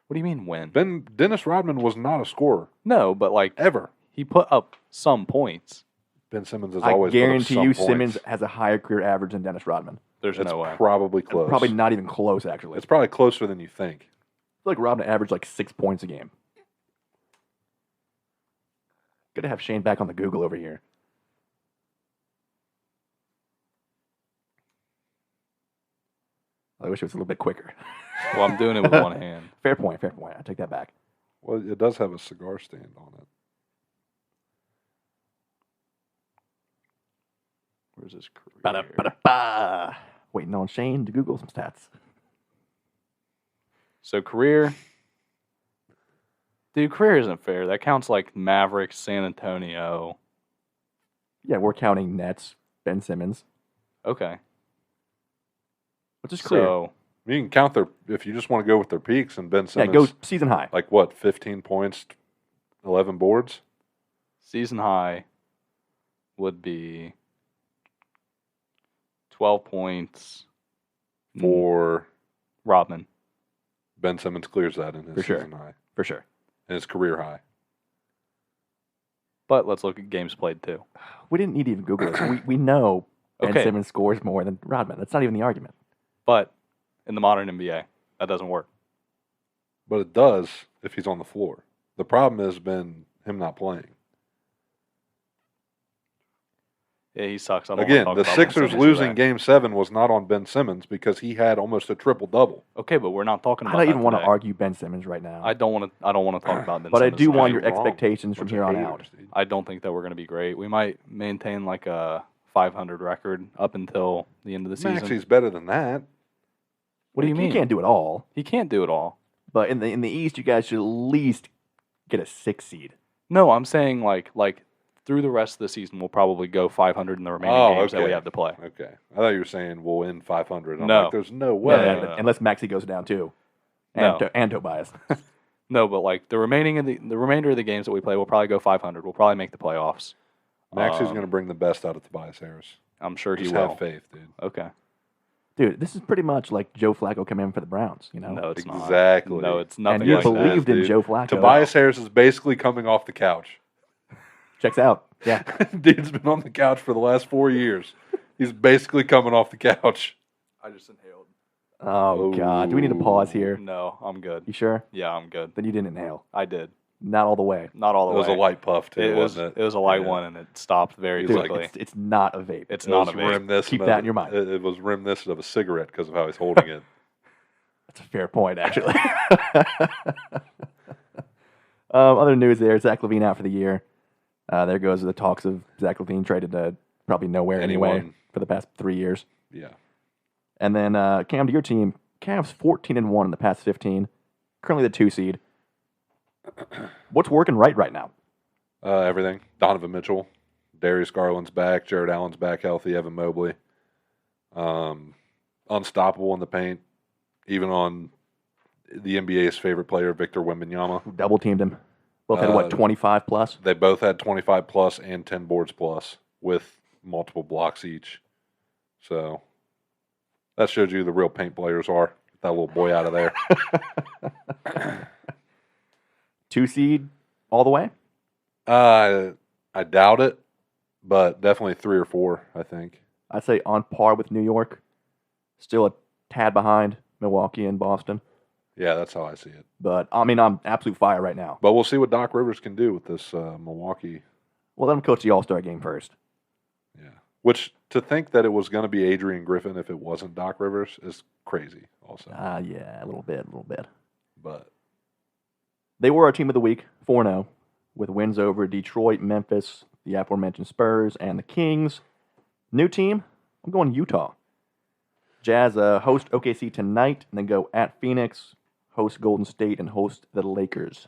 Speaker 4: What do you mean when?
Speaker 3: Dennis Rodman was not a scorer
Speaker 4: No, but like
Speaker 3: ever.
Speaker 4: he put up some points.
Speaker 3: Ben Simmons has
Speaker 2: I
Speaker 3: always
Speaker 2: guarantee
Speaker 3: put up
Speaker 2: you
Speaker 3: some
Speaker 2: Simmons
Speaker 3: points.
Speaker 2: has a higher career average than Dennis Rodman.
Speaker 4: There's
Speaker 3: It's
Speaker 4: no way.
Speaker 3: probably close.
Speaker 2: Probably not even close, actually.
Speaker 3: It's probably closer than you think.
Speaker 2: I feel like Rodman averaged like 6 points a game. Good to have Shane back on the Google over here. I wish it was a little bit quicker.
Speaker 4: Well, I'm doing it with one hand.
Speaker 2: Fair point, fair point. I take that back.
Speaker 3: Well, it does have a cigar stand on it.
Speaker 4: Where's his career?
Speaker 2: Ba-da-ba-da-ba. Waiting on Shane to Google some stats.
Speaker 4: So career. Dude, career isn't fair. That counts like Mavericks, San Antonio.
Speaker 2: Yeah, we're counting Nets, Ben Simmons.
Speaker 4: Okay.
Speaker 2: What's his career?
Speaker 4: So
Speaker 3: You can count their, if you just want to go with their peaks, and Ben
Speaker 2: yeah,
Speaker 3: Simmons,
Speaker 2: go season high.
Speaker 3: like what, 15 points, 11 boards?
Speaker 4: season high would be 12 points
Speaker 3: For
Speaker 4: Rodman.
Speaker 3: Ben Simmons clears that in his
Speaker 2: For sure.
Speaker 3: season high.
Speaker 2: For sure.
Speaker 3: And his career high.
Speaker 4: But let's look at games played too.
Speaker 2: We didn't need to even Google this. We know Ben
Speaker 4: Okay.
Speaker 2: Simmons scores more than Rodman. That's not even the argument.
Speaker 4: But in the modern NBA, that doesn't work.
Speaker 3: But it does if he's on the floor. The problem has been him not playing.
Speaker 4: Yeah, he sucks. I don't
Speaker 3: Again,
Speaker 4: wanna
Speaker 3: the
Speaker 4: talk about Ben
Speaker 3: Sixers
Speaker 4: Simmons
Speaker 3: losing
Speaker 4: today.
Speaker 3: Game 7 was not on Ben Simmons because he had almost a triple-double.
Speaker 4: Okay, but we're not talking
Speaker 2: I
Speaker 4: about
Speaker 2: don't
Speaker 4: that
Speaker 2: even want to
Speaker 4: today.
Speaker 2: argue Ben Simmons right now.
Speaker 4: I don't want to talk about Ben
Speaker 2: but I
Speaker 4: Simmons
Speaker 2: do
Speaker 4: today.
Speaker 2: want your
Speaker 3: You're wrong.
Speaker 2: expectations from
Speaker 3: Bunch of
Speaker 2: here on
Speaker 3: haters,
Speaker 2: out.
Speaker 3: dude.
Speaker 4: I don't think that we're going to be great. We might maintain like a 500 record up until the end of the season.
Speaker 3: Maxey's better than that.
Speaker 4: What do you mean?
Speaker 2: You can't do it all.
Speaker 4: He can't do it all.
Speaker 2: But in the East, you guys should at least get a 6 seed.
Speaker 4: No, I'm saying like through the rest of the season, we'll probably go 500 in the remaining games that we have to play.
Speaker 3: Okay. I thought you were saying we'll end 500. I'm
Speaker 4: No.
Speaker 3: like, there's no way.
Speaker 4: Yeah,
Speaker 2: Yeah, unless Maxey goes down too. And,
Speaker 4: No.
Speaker 2: and Tobias.
Speaker 4: No, but like the remainder of the games that we play, we'll probably go 500. We'll probably make the playoffs.
Speaker 3: Maxey's
Speaker 4: Um,
Speaker 3: going to bring the best out of Tobias Harris.
Speaker 4: I'm sure he
Speaker 3: Just
Speaker 4: will.
Speaker 3: have faith, dude.
Speaker 4: Okay.
Speaker 2: Dude, this is pretty much like Joe Flacco coming in for the Browns, you know?
Speaker 4: No, it's not.
Speaker 3: Exactly.
Speaker 4: No, it's nothing
Speaker 2: and you
Speaker 4: like that.
Speaker 2: believed in
Speaker 3: dude.
Speaker 2: Joe Flacco.
Speaker 3: Tobias Harris is basically coming off the couch.
Speaker 2: Checks out. Yeah.
Speaker 3: Dude's been on the couch for the last 4 years. He's basically coming off the couch.
Speaker 4: I just inhaled.
Speaker 2: Oh, God. Do we need to pause here?
Speaker 4: No, I'm good.
Speaker 2: You sure?
Speaker 4: Yeah, I'm good.
Speaker 2: Then you didn't inhale.
Speaker 4: I did.
Speaker 2: Not all the way.
Speaker 4: Not all the
Speaker 3: It was
Speaker 4: way.
Speaker 3: a light puff, too,
Speaker 4: It was.
Speaker 3: wasn't it?
Speaker 4: It was a light
Speaker 3: Yeah.
Speaker 4: one, and it stopped very
Speaker 3: He's like,
Speaker 4: quickly.
Speaker 2: It's not a vape.
Speaker 4: It's
Speaker 3: It
Speaker 4: not
Speaker 3: was
Speaker 4: a vape.
Speaker 3: reminiscent
Speaker 2: Keep
Speaker 3: of
Speaker 2: that in your mind.
Speaker 3: It was reminiscent of a cigarette because of how he's holding it.
Speaker 2: That's a fair point, actually. Other news there, Zach LaVine out for the year. There goes the talks of Zach LaVine traded to probably nowhere anyway
Speaker 3: Anyone.
Speaker 2: for the past 3 years.
Speaker 3: Yeah.
Speaker 2: And then, Cam, to your team, Cavs 14-1 in the past 15. Currently the 2 seed. What's working right now?
Speaker 3: Everything. Donovan Mitchell. Darius Garland's back. Jared Allen's back healthy. Evan Mobley. Unstoppable in the paint. Even on the NBA's favorite player, Victor Wembanyama.
Speaker 2: Who double teamed him? Both had, 25 plus?
Speaker 3: They both had 25 plus and 10 boards plus with multiple blocks each. So that shows you the real paint players are. Get that little boy out of there.
Speaker 2: 2 seed all the way?
Speaker 3: I doubt it, but definitely 3 or 4, I think.
Speaker 2: I'd say on par with New York. Still a tad behind Milwaukee and Boston.
Speaker 3: Yeah, that's how I see it.
Speaker 2: But, I mean, I'm absolute fire right now.
Speaker 3: But we'll see what Doc Rivers can do with this Milwaukee.
Speaker 2: Well, let him coach the All-Star game first.
Speaker 3: Yeah. Which, to think that it was going to be Adrian Griffin if it wasn't Doc Rivers is crazy also.
Speaker 2: Yeah, a little bit.
Speaker 3: But
Speaker 2: They were our team of the week, 4-0, with wins over Detroit, Memphis, the aforementioned Spurs, and the Kings. New team, I'm going Utah. Jazz host OKC tonight, and then go at Phoenix, host Golden State, and host the Lakers.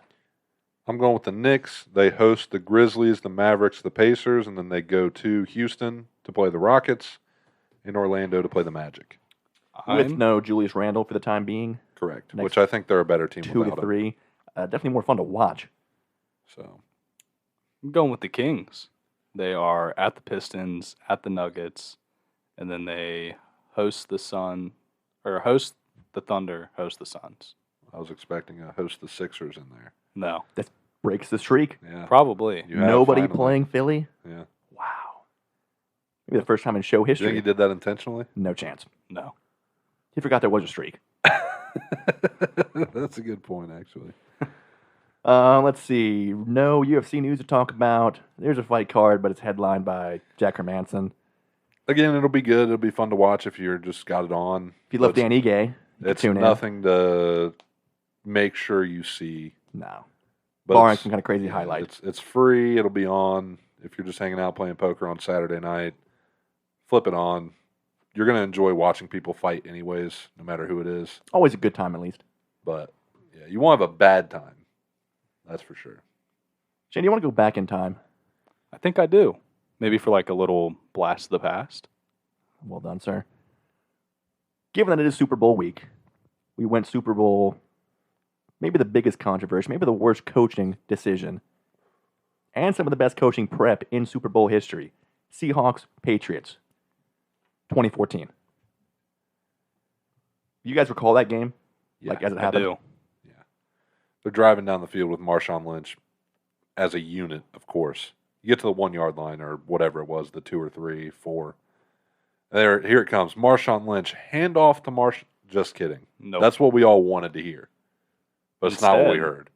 Speaker 3: I'm going with the Knicks. They host the Grizzlies, the Mavericks, the Pacers, and then they go to Houston to play the Rockets, and Orlando to play the Magic.
Speaker 2: With no Julius Randle for the time being.
Speaker 3: Correct.
Speaker 2: Next
Speaker 3: Which I think they're a better team
Speaker 2: 2
Speaker 3: without
Speaker 2: to
Speaker 3: him.
Speaker 2: 3. Definitely more fun to watch.
Speaker 3: So
Speaker 4: I'm going with the Kings. They are at the Pistons, at the Nuggets, and then they host the Thunder, host the Suns.
Speaker 3: I was expecting a host the Sixers in there.
Speaker 4: No,
Speaker 2: That breaks the streak.
Speaker 3: Yeah.
Speaker 4: probably.
Speaker 3: You have
Speaker 2: Nobody
Speaker 3: finally.
Speaker 2: playing Philly.
Speaker 3: Yeah.
Speaker 2: Wow. Maybe the first time in show
Speaker 3: You think
Speaker 2: history.
Speaker 3: he did that intentionally?
Speaker 2: No chance.
Speaker 4: No.
Speaker 2: He forgot there was a streak.
Speaker 3: That's a good point, actually.
Speaker 2: Let's see. No UFC news to talk about. There's a fight card, but it's headlined by Jack Hermanson.
Speaker 3: Again, it'll be good. It'll be fun to watch if you're just got it on.
Speaker 2: If you love
Speaker 3: But
Speaker 2: Dan Ige, you can
Speaker 3: it's
Speaker 2: tune in.
Speaker 3: nothing to make sure you see.
Speaker 2: No.
Speaker 3: But
Speaker 2: Barring
Speaker 3: it's-
Speaker 2: some kind of crazy
Speaker 3: yeah,
Speaker 2: highlight.
Speaker 3: It's free. It'll be on if you're just hanging out playing poker on Saturday night. Flip it on. You're going to enjoy watching people fight anyways, no matter who it is.
Speaker 2: Always a good time, at least.
Speaker 3: But yeah, you won't have a bad time. That's for sure.
Speaker 2: Shane, do you want to go back in time?
Speaker 4: I think I do. Maybe for like a little blast of the past.
Speaker 2: Well done, sir. Given that it is Super Bowl week, we went Super Bowl, maybe the biggest controversy, maybe the worst coaching decision, and some of the best coaching prep in Super Bowl history. Seahawks, Patriots, 2014. You guys recall that game?
Speaker 3: Yeah,
Speaker 2: Like as it
Speaker 4: I
Speaker 2: happened?
Speaker 4: do.
Speaker 3: They're driving down the field with Marshawn Lynch as a unit, of course. You get to the 1 yard line or whatever it was, the 2 or 3, 4. Here it comes. Marshawn Lynch, hand off to Marsh. Just kidding.
Speaker 4: Nope.
Speaker 3: That's what we all wanted to hear. But it's not what we
Speaker 4: Instead-
Speaker 3: heard.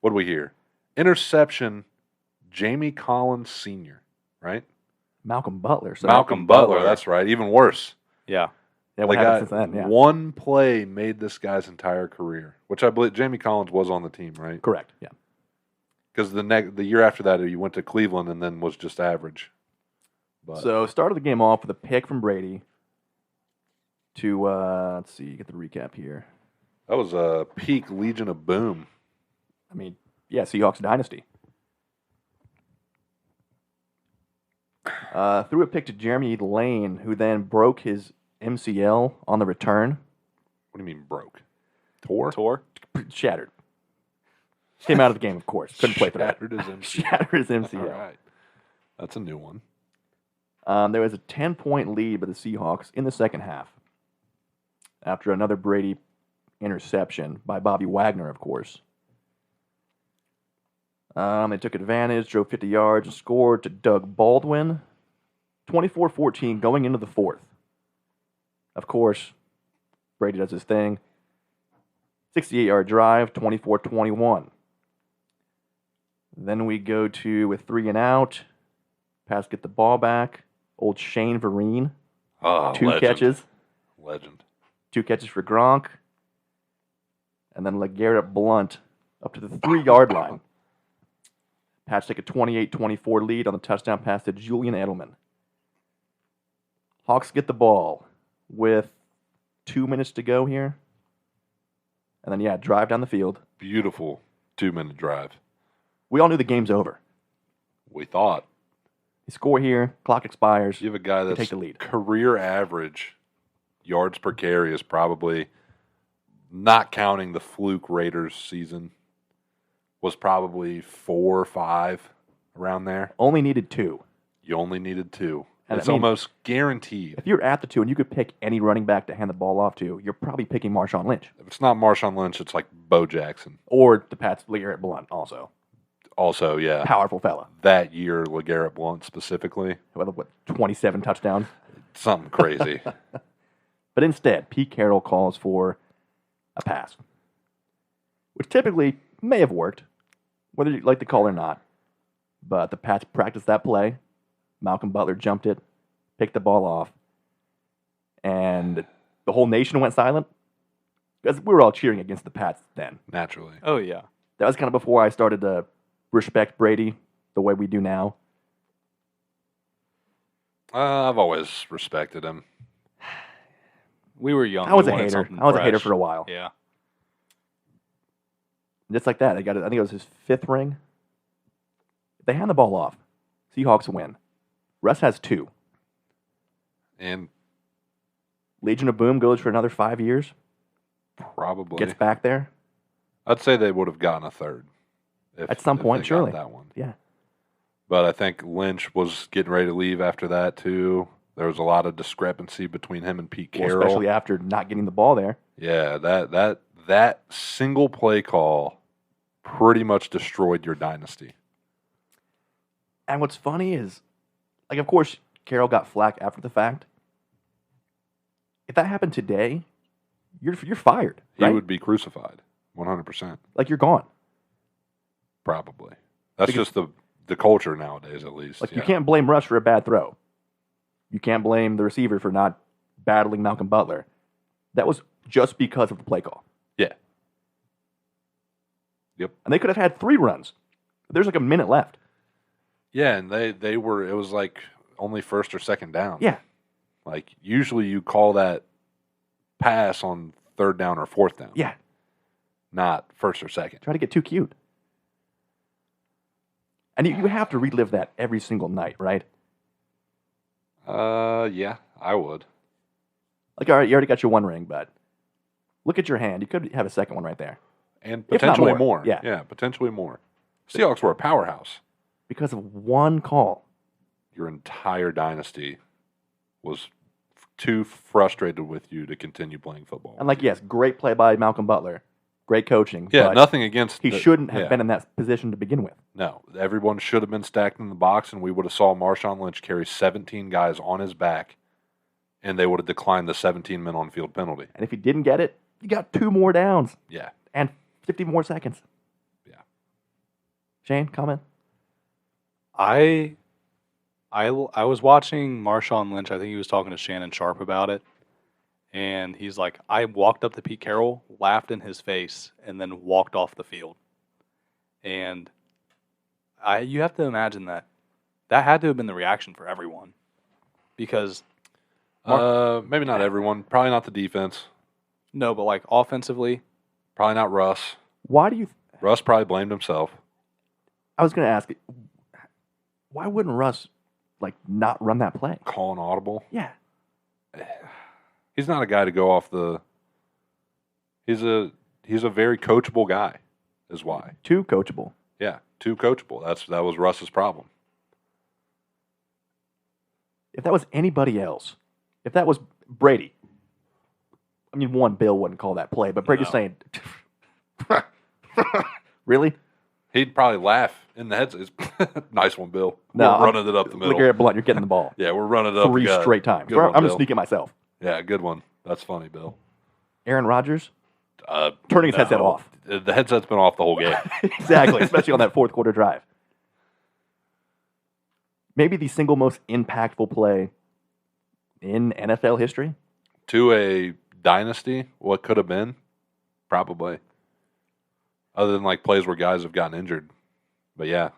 Speaker 3: What did we hear? Interception, Jamie Collins Sr., right?
Speaker 2: Malcolm Butler. So
Speaker 3: Malcolm Butler, that's right. Even worse.
Speaker 4: Yeah.
Speaker 2: Yeah, what
Speaker 3: They
Speaker 2: happened
Speaker 3: got
Speaker 2: since then? Yeah.
Speaker 3: one play made this guy's entire career, which I believe Jamie Collins was on the team, right?
Speaker 2: Correct. Yeah.
Speaker 3: Because the year after that, he went to Cleveland and then was just average. But
Speaker 2: So started the game off with a pick from Brady to, let's see, get the recap here.
Speaker 3: that was a peak Legion of Boom.
Speaker 2: I mean, yeah, Seahawks dynasty. Threw a pick to Jeremy Lane, who then broke his MCL on the return.
Speaker 3: What do you mean broke? Tore?
Speaker 4: Tour?
Speaker 2: Shattered. Came out of the game, of course. Couldn't play for that.
Speaker 3: Shattered his MCL.
Speaker 2: Shattered his
Speaker 3: All
Speaker 2: MCL.
Speaker 3: right. That's a new one.
Speaker 2: There was a 10-point lead by the Seahawks in the second half after another Brady interception by Bobby Wagner, of course. They took advantage, drove 50 yards, and scored to Doug Baldwin. 24-14 going into the fourth. Of course, Brady does his thing. 68-yard drive, 24-21. Then we go to with 3 and out. Pats get the ball back. Old Shane Vereen.
Speaker 3: Oh,
Speaker 2: 2
Speaker 3: legend.
Speaker 2: catches.
Speaker 3: Legend.
Speaker 2: 2 catches for Gronk. And then LeGarrette Blount up to the 3-yard line. Pats take a 28-24 lead on the touchdown pass to Julian Edelman. Hawks get the ball with 2 minutes to go here. And then, drive down the field.
Speaker 3: Beautiful 2-minute drive.
Speaker 2: We all knew the game's over.
Speaker 3: We thought.
Speaker 2: You score here, clock expires.
Speaker 3: You have a guy that's
Speaker 2: take the lead.
Speaker 3: career average yards per carry is probably, not counting the fluke Raiders season, was probably 4 or 5 around there.
Speaker 2: Only needed 2.
Speaker 3: You only needed 2.
Speaker 2: And
Speaker 3: It's almost guaranteed.
Speaker 2: If you're at the 2 and you could pick any running back to hand the ball off to, you're probably picking Marshawn Lynch.
Speaker 3: If it's not Marshawn Lynch, it's like Bo Jackson.
Speaker 2: Or the Pats' LeGarrette Blount also.
Speaker 3: Also, yeah.
Speaker 2: Powerful fella.
Speaker 3: That year, LeGarrette Blount specifically.
Speaker 2: What, 27 touchdowns?
Speaker 3: Something crazy.
Speaker 2: But instead, Pete Carroll calls for a pass, which typically may have worked, whether you like the call or not. But the Pats practiced that play. Malcolm Butler jumped it, picked the ball off, and the whole nation went silent because we were all cheering against the Pats then.
Speaker 3: Naturally.
Speaker 4: Oh, yeah.
Speaker 2: That was kind of before I started to respect Brady the way we do now.
Speaker 3: I've always respected him.
Speaker 4: We were young.
Speaker 2: I was
Speaker 4: We
Speaker 2: a
Speaker 4: wanted
Speaker 2: hater.
Speaker 4: something
Speaker 2: I was a hater
Speaker 4: fresh.
Speaker 2: for a while.
Speaker 4: Yeah.
Speaker 2: Just like that, I think it was his 5th ring. If they hand the ball off, Seahawks win. Russ has 2.
Speaker 3: And
Speaker 2: Legion of Boom goes for another 5 years.
Speaker 3: probably.
Speaker 2: Gets back there.
Speaker 3: I'd say they would have gotten a third.
Speaker 2: At some point,
Speaker 3: they got
Speaker 2: surely.
Speaker 3: that one.
Speaker 2: Yeah.
Speaker 3: But I think Lynch was getting ready to leave after that, too. There was a lot of discrepancy between him and Pete
Speaker 2: Well,
Speaker 3: Carroll.
Speaker 2: especially after not getting the ball there.
Speaker 3: Yeah, that single play call pretty much destroyed your dynasty.
Speaker 2: And what's funny is, like, of course, Carroll got flack after the fact. If that happened today, you're fired. Right?
Speaker 3: He would be crucified, 100%.
Speaker 2: Like, you're gone.
Speaker 3: Probably. That's
Speaker 2: Because-
Speaker 3: just the culture nowadays, at least.
Speaker 2: Like,
Speaker 3: yeah.
Speaker 2: you can't blame Russ for a bad throw. You can't blame the receiver for not battling Malcolm Butler. That was just because of the play call.
Speaker 3: Yeah. Yep.
Speaker 2: And they could have had 3 runs. There's like a minute left.
Speaker 3: Yeah, and they were, it was like only first or second down.
Speaker 2: Yeah.
Speaker 3: Like, usually you call that pass on 3rd down or 4th down.
Speaker 2: Yeah.
Speaker 3: Not first or second.
Speaker 2: Try to get too cute. And you have to relive that every single night, right?
Speaker 3: Yeah, I would.
Speaker 2: Like, all right, you already got your 1 ring, but look at your hand. You could have a second one right there.
Speaker 3: And
Speaker 2: If not
Speaker 3: potentially
Speaker 2: more.
Speaker 3: more.
Speaker 2: Yeah.
Speaker 3: Potentially more. Seahawks were a powerhouse.
Speaker 2: Because of 1 call.
Speaker 3: Your entire dynasty was too frustrated with you to continue playing football.
Speaker 2: And, like, yes, great play by Malcolm Butler. Great coaching.
Speaker 3: Yeah,
Speaker 2: but
Speaker 3: nothing against.
Speaker 2: he shouldn't have been in that position to begin with.
Speaker 3: No, everyone should have been stacked in the box, and we would have saw Marshawn Lynch carry 17 guys on his back, and they would have declined the 17 men on field penalty.
Speaker 2: And if he didn't get it, you got 2 more downs
Speaker 3: Yeah,
Speaker 2: and 50 more seconds.
Speaker 3: Yeah.
Speaker 2: Shane, comment?
Speaker 4: I was watching Marshawn Lynch. I think he was talking to Shannon Sharp about it. And he's like, I walked up to Pete Carroll, laughed in his face, and then walked off the field. And you have to imagine that had to have been the reaction for everyone. Because
Speaker 3: maybe not everyone. Probably not the defense.
Speaker 4: no, but like offensively,
Speaker 3: Probably not Russ.
Speaker 2: Why do you...
Speaker 3: Russ probably blamed himself.
Speaker 2: I was going to ask, why wouldn't Russ, like, not run that play?
Speaker 3: Call an audible.
Speaker 2: Yeah.
Speaker 3: He's not a guy to go off the. He's a very coachable guy, is why.
Speaker 2: Too coachable.
Speaker 3: Yeah, too coachable. That was Russ's problem.
Speaker 2: If that was anybody else, if that was Brady, I mean, Bill wouldn't call that play, but Brady's
Speaker 4: No.
Speaker 2: saying, really?
Speaker 3: He'd probably laugh In the heads. Nice one, Bill.
Speaker 2: No,
Speaker 3: we're running it up the middle.
Speaker 2: Garrett Blunt, you're getting the ball.
Speaker 3: Yeah, we're running it up.
Speaker 2: 3
Speaker 3: the gut.
Speaker 2: straight times.
Speaker 3: Good one,
Speaker 2: I'm going to
Speaker 3: Bill.
Speaker 2: sneak it myself.
Speaker 3: Yeah, good one. That's funny, Bill.
Speaker 2: Aaron Rodgers turning his headset off.
Speaker 3: The headset's been off the whole game.
Speaker 2: Exactly, especially on that fourth quarter drive. Maybe the single most impactful play in NFL history.
Speaker 3: To a dynasty, what could have been? Probably. Other than like plays where guys have gotten injured. But yeah.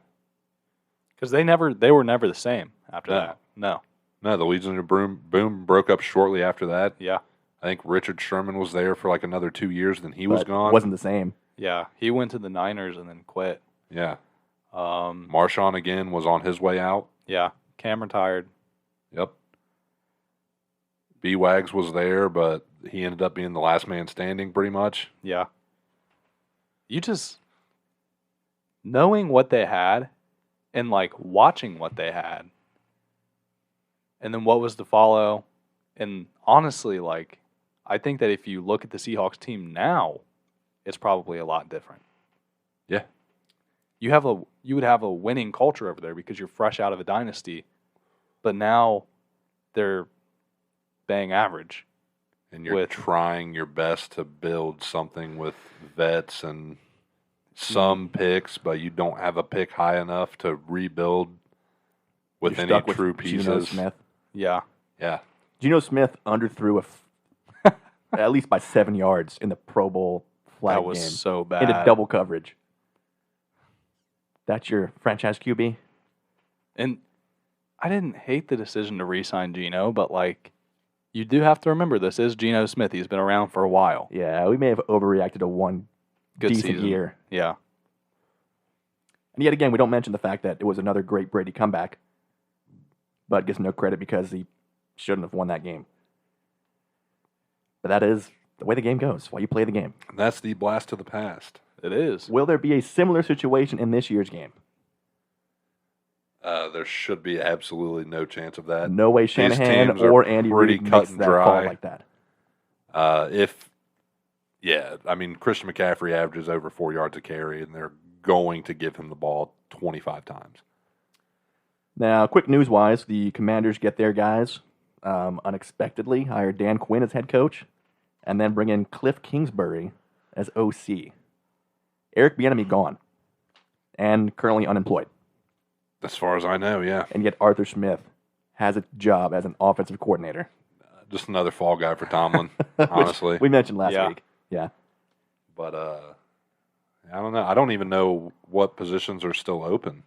Speaker 4: Because they were never the same after
Speaker 3: No.
Speaker 4: that. No.
Speaker 3: No, the Legion of Boom broke up shortly after that.
Speaker 4: Yeah.
Speaker 3: I think Richard Sherman was there for like another 2 years, then he was
Speaker 2: But
Speaker 3: gone.
Speaker 2: Wasn't the same.
Speaker 4: Yeah. He went to the Niners and then quit.
Speaker 3: Yeah.
Speaker 4: Um,
Speaker 3: Marshawn again was on his way out.
Speaker 4: yeah. Cam retired.
Speaker 3: Yep. B-Wags was there, but he ended up being the last man standing pretty much.
Speaker 4: Yeah. You just knowing what they had and like watching what they had and then what was to follow. And honestly, like I think that if you look at the Seahawks team now, it's probably a lot different.
Speaker 3: Yeah.
Speaker 4: You would have a winning culture over there because you're fresh out of a dynasty. But now they're bang average.
Speaker 3: And you're trying your best to build something with vets and some picks, but you don't have a pick high enough to rebuild with
Speaker 2: You're
Speaker 3: any
Speaker 2: stuck with
Speaker 3: true
Speaker 2: Geno
Speaker 3: pieces.
Speaker 2: Smith.
Speaker 4: Yeah.
Speaker 3: Yeah.
Speaker 2: Geno Smith underthrew at least by 7 yards in the Pro Bowl flag
Speaker 4: That was
Speaker 2: game.
Speaker 4: so bad.
Speaker 2: Into double coverage. That's your franchise QB?
Speaker 4: And I didn't hate the decision to re-sign Geno, but like you do have to remember this is Geno Smith. He's been around for a while.
Speaker 2: Yeah, we may have overreacted to one
Speaker 4: Good
Speaker 2: decent
Speaker 4: season.
Speaker 2: year.
Speaker 4: Yeah.
Speaker 2: And yet again, we don't mention the fact that it was another great Brady comeback, but gets no credit because he shouldn't have won that game. But that is the way the game goes, why you play the game.
Speaker 3: And that's the blast to the past.
Speaker 4: It is.
Speaker 2: Will there be a similar situation in this year's game?
Speaker 3: There should be absolutely no chance of that.
Speaker 2: No way Shanahan
Speaker 3: teams are
Speaker 2: or Andy
Speaker 3: pretty
Speaker 2: Reid
Speaker 3: cut
Speaker 2: makes
Speaker 3: and
Speaker 2: that call
Speaker 3: dry.
Speaker 2: like that.
Speaker 3: I mean, Christian McCaffrey averages over 4 yards a carry, and they're going to give him the ball 25 times.
Speaker 2: Now, quick news-wise, the Commanders get their guys unexpectedly, hire Dan Quinn as head coach, and then bring in Cliff Kingsbury as OC. Eric Bieniemy gone, and currently unemployed.
Speaker 3: As far as I know, yeah.
Speaker 2: And yet Arthur Smith has a job as an offensive coordinator.
Speaker 3: Just another fall guy for Tomlin, honestly.
Speaker 2: We mentioned last
Speaker 4: Yeah.
Speaker 2: week. Yeah.
Speaker 3: But I don't know. I don't even know what positions are still open.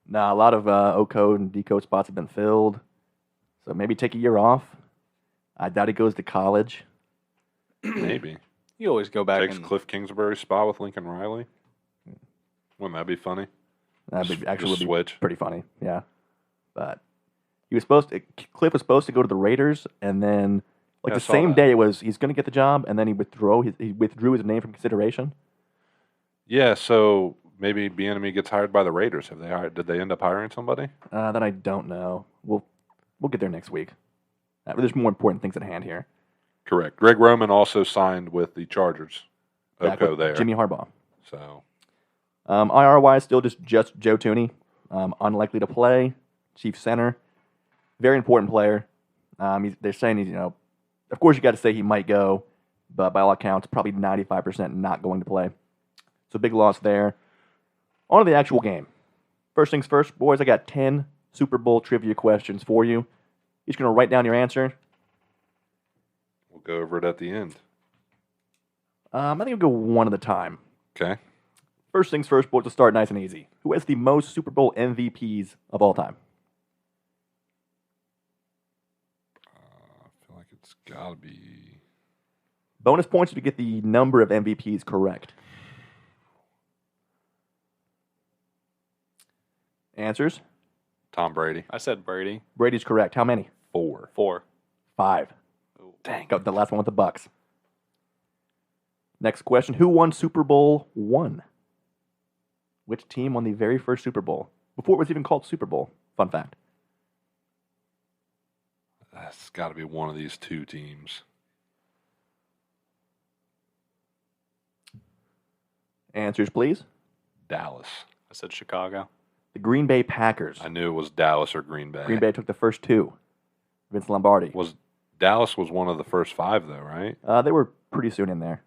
Speaker 2: Now, a lot of O-code and D-code spots have been filled, so maybe take a year off. I doubt he goes to college.
Speaker 3: Maybe.
Speaker 4: You always go back
Speaker 3: Takes
Speaker 4: and
Speaker 3: Cliff Kingsbury's spot with Lincoln Riley. Wouldn't that be funny?
Speaker 2: That
Speaker 3: Just-
Speaker 2: would actually
Speaker 3: just
Speaker 2: would be
Speaker 3: switch.
Speaker 2: pretty funny. Yeah. But Cliff was supposed to go to the Raiders, and then
Speaker 3: Yeah, I
Speaker 2: the
Speaker 3: saw
Speaker 2: same
Speaker 3: that.
Speaker 2: day it was he's going to get the job, and then he withdrew his name from consideration.
Speaker 3: Yeah, so maybe Bieniemy gets hired by the Raiders. Did they end up hiring somebody?
Speaker 2: That I don't know. We'll get there next week. There's more important things at hand here.
Speaker 3: Correct. Greg Roman also signed with the Chargers.
Speaker 2: Back
Speaker 3: Oko
Speaker 2: with
Speaker 3: there.
Speaker 2: Jimmy Harbaugh.
Speaker 3: So
Speaker 2: IR-wise, still just Joe Tooney. Unlikely to play. Chief center. Very important player. They're saying he's, of course you got to say he might go, but by all accounts, probably 95% not going to play. So big loss there. On to the actual game. First things first, boys, I got 10 Super Bowl trivia questions for you. You're just going to write down your answer.
Speaker 3: we'll go over it at the end.
Speaker 2: I think we'll go one at a time.
Speaker 3: Okay.
Speaker 2: First things first, boys, we'll start nice and easy. Who has the most Super Bowl MVPs of all time?
Speaker 3: I feel like it's got to be.
Speaker 2: Bonus points if you get the number of MVPs correct. Answers?
Speaker 3: Tom Brady.
Speaker 4: I said Brady.
Speaker 2: Brady's correct. How many?
Speaker 3: 4.
Speaker 4: 4.
Speaker 2: 5.
Speaker 3: Dang.
Speaker 2: Got the last one with the Bucks. Next question. Who won Super Bowl I? Which team won the very first Super Bowl? Before it was even called Super Bowl. Fun fact.
Speaker 3: That's got to be one of these two teams.
Speaker 2: Answers, please.
Speaker 3: Dallas.
Speaker 4: I said Chicago.
Speaker 2: The Green Bay Packers.
Speaker 3: I knew it was Dallas or Green Bay.
Speaker 2: Green Bay took the first 2. Vince Lombardi.
Speaker 3: Dallas was one of the first 5, though, right?
Speaker 2: They were pretty soon in there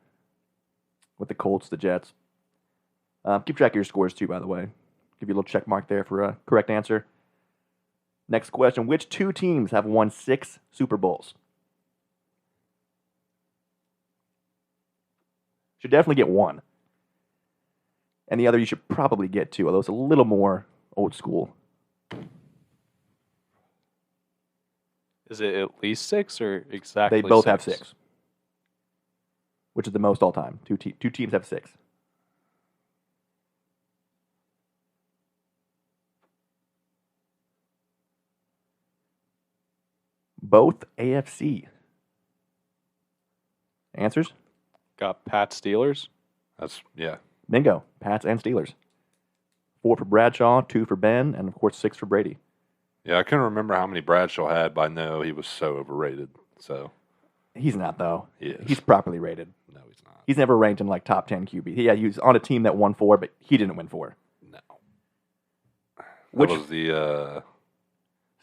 Speaker 2: with the Colts, the Jets. Keep track of your scores, too, by the way. Give you a little check mark there for a correct answer. Next question. Which 2 teams have won 6 Super Bowls? Should definitely get 1. And the other you should probably get 2, although it's a little more old school.
Speaker 4: Is it at least 6 or exactly
Speaker 2: They both
Speaker 4: 6?
Speaker 2: have 6, which is the most all time. Two teams have 6. Both AFC. Answers?
Speaker 4: Got Pat Steelers.
Speaker 3: Yeah.
Speaker 2: Bingo. Pats and Steelers. 4 for Bradshaw, 2 for Ben, and of course 6 for Brady.
Speaker 3: Yeah, I couldn't remember how many Bradshaw had, but I know he was so overrated. So
Speaker 2: He's not, though.
Speaker 3: he is.
Speaker 2: He's properly rated.
Speaker 3: No, he's not.
Speaker 2: He's never ranked in like top 10 QB. He was on a team that won 4, but he didn't win 4.
Speaker 3: No.
Speaker 2: Which
Speaker 3: That was the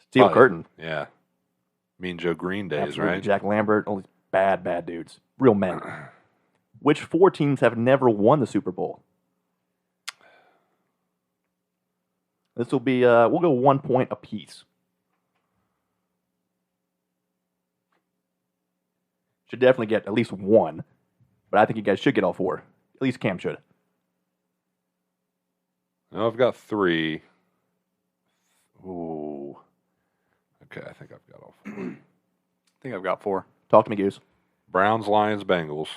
Speaker 2: Steel
Speaker 3: probably-
Speaker 2: Curtain.
Speaker 3: yeah, Mean Joe Green days,
Speaker 2: Absolutely.
Speaker 3: right?
Speaker 2: Jack Lambert, all these bad dudes. Real men. Which 4 teams have never won the Super Bowl? This will be, we'll go 1 point apiece. Should definitely get at least 1, but I think you guys should get all 4. At least Cam should.
Speaker 3: No, I've got 3. Ooh. Okay, I think I've got all 4.
Speaker 4: I think I've got 4.
Speaker 2: Talk to me, Goose.
Speaker 3: Browns, Lions, Bengals.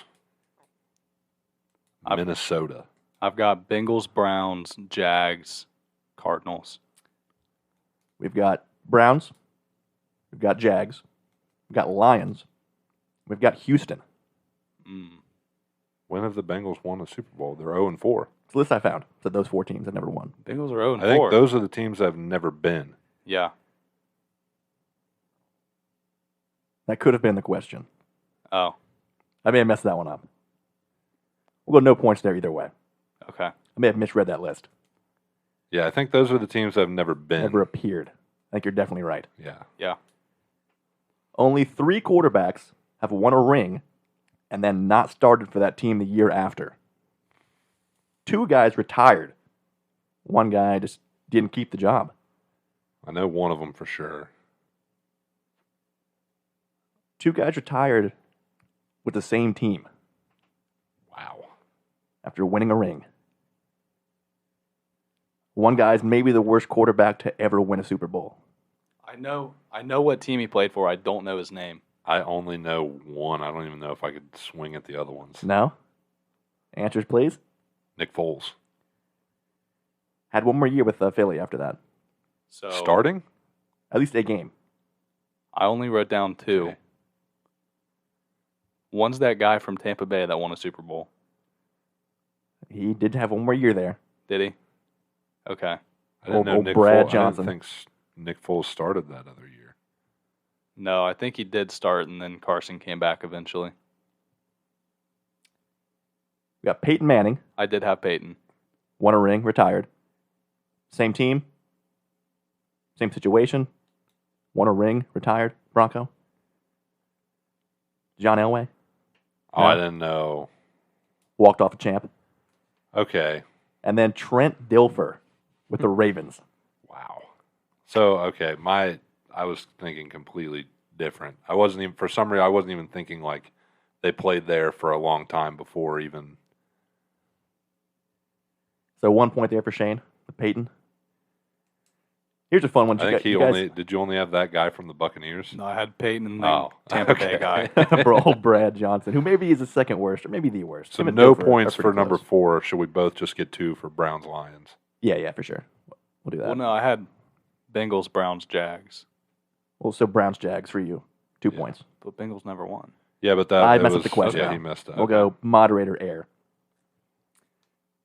Speaker 4: I've-
Speaker 3: Minnesota.
Speaker 4: I've got Bengals, Browns, Jags, Cardinals.
Speaker 2: We've got Browns. We've got Jags. We've got Lions. We've got Houston.
Speaker 3: When have the Bengals won a Super Bowl? They're 0-4.
Speaker 2: It's the list I found said those 4 teams have never won.
Speaker 4: Bengals are 0-4.
Speaker 3: I think those are the teams that have never been.
Speaker 4: Yeah.
Speaker 2: That could have been the question.
Speaker 4: Oh,
Speaker 2: I may have messed that one up. We'll go no points there either way.
Speaker 4: okay.
Speaker 2: I may have misread that list.
Speaker 3: Yeah, I think those are the teams that have never been.
Speaker 2: Never appeared. I think you're definitely right.
Speaker 3: Yeah.
Speaker 4: Yeah.
Speaker 2: Only 3 quarterbacks have won a ring and then not started for that team the year after. 2 guys retired. 1 guy just didn't keep the job.
Speaker 3: I know one of them for sure.
Speaker 2: 2 guys retired with the same team
Speaker 3: Wow.
Speaker 2: after winning a ring. 1 guy's maybe the worst quarterback to ever win a Super Bowl.
Speaker 4: I know what team he played for. I don't know his name.
Speaker 3: I only know one. I don't even know if I could swing at the other ones.
Speaker 2: No? Answers, please.
Speaker 3: Nick Foles.
Speaker 2: Had 1 more year with Philly after that.
Speaker 4: So
Speaker 3: Starting?
Speaker 2: At least a game.
Speaker 4: I only wrote down 2.
Speaker 3: Okay.
Speaker 4: One's that guy from Tampa Bay that won a Super Bowl.
Speaker 2: He did have 1 more year there.
Speaker 4: Did he? Okay.
Speaker 3: I didn't know
Speaker 2: Old
Speaker 3: Nick
Speaker 2: Brad
Speaker 3: Foles.
Speaker 2: Johnson.
Speaker 3: I didn't think Nick Foles started that other year.
Speaker 4: No, I think he did start, and then Carson came back eventually.
Speaker 2: We got Peyton Manning,
Speaker 4: I did have Peyton.
Speaker 2: won a ring, retired. Same team, same situation, won a ring, retired. Bronco. John Elway,
Speaker 3: Oh,
Speaker 2: No.
Speaker 3: I didn't know.
Speaker 2: walked off a champ.
Speaker 3: Okay.
Speaker 2: And then Trent Dilfer with the Ravens.
Speaker 3: Wow. So, okay, I was thinking completely different. I wasn't even, for some reason, I wasn't even thinking like they played there for a long time before even.
Speaker 2: So 1 point there for Shane with Peyton. Here's a fun one.
Speaker 3: I think did you only have that guy from the Buccaneers?
Speaker 4: No, I had Peyton and the
Speaker 3: Oh,
Speaker 4: Tampa
Speaker 3: okay.
Speaker 4: Bay guy.
Speaker 2: for old Brad Johnson, who maybe is the second worst or maybe the worst.
Speaker 3: So
Speaker 2: Him and
Speaker 3: no
Speaker 2: Dilfer are
Speaker 3: points
Speaker 2: pretty
Speaker 3: for number
Speaker 2: close.
Speaker 3: 4. Should we both just get 2 for Browns Lions?
Speaker 2: Yeah, for sure. We'll do that.
Speaker 4: Well, no, I had Bengals, Browns, Jags.
Speaker 2: Well, so Browns Jags for you. 2
Speaker 3: Yeah.
Speaker 2: points.
Speaker 4: But Bengals never won.
Speaker 3: Yeah, but that
Speaker 2: I
Speaker 3: it
Speaker 2: messed up
Speaker 3: was,
Speaker 2: the question.
Speaker 3: Yeah, he messed up.
Speaker 2: We'll go moderator air.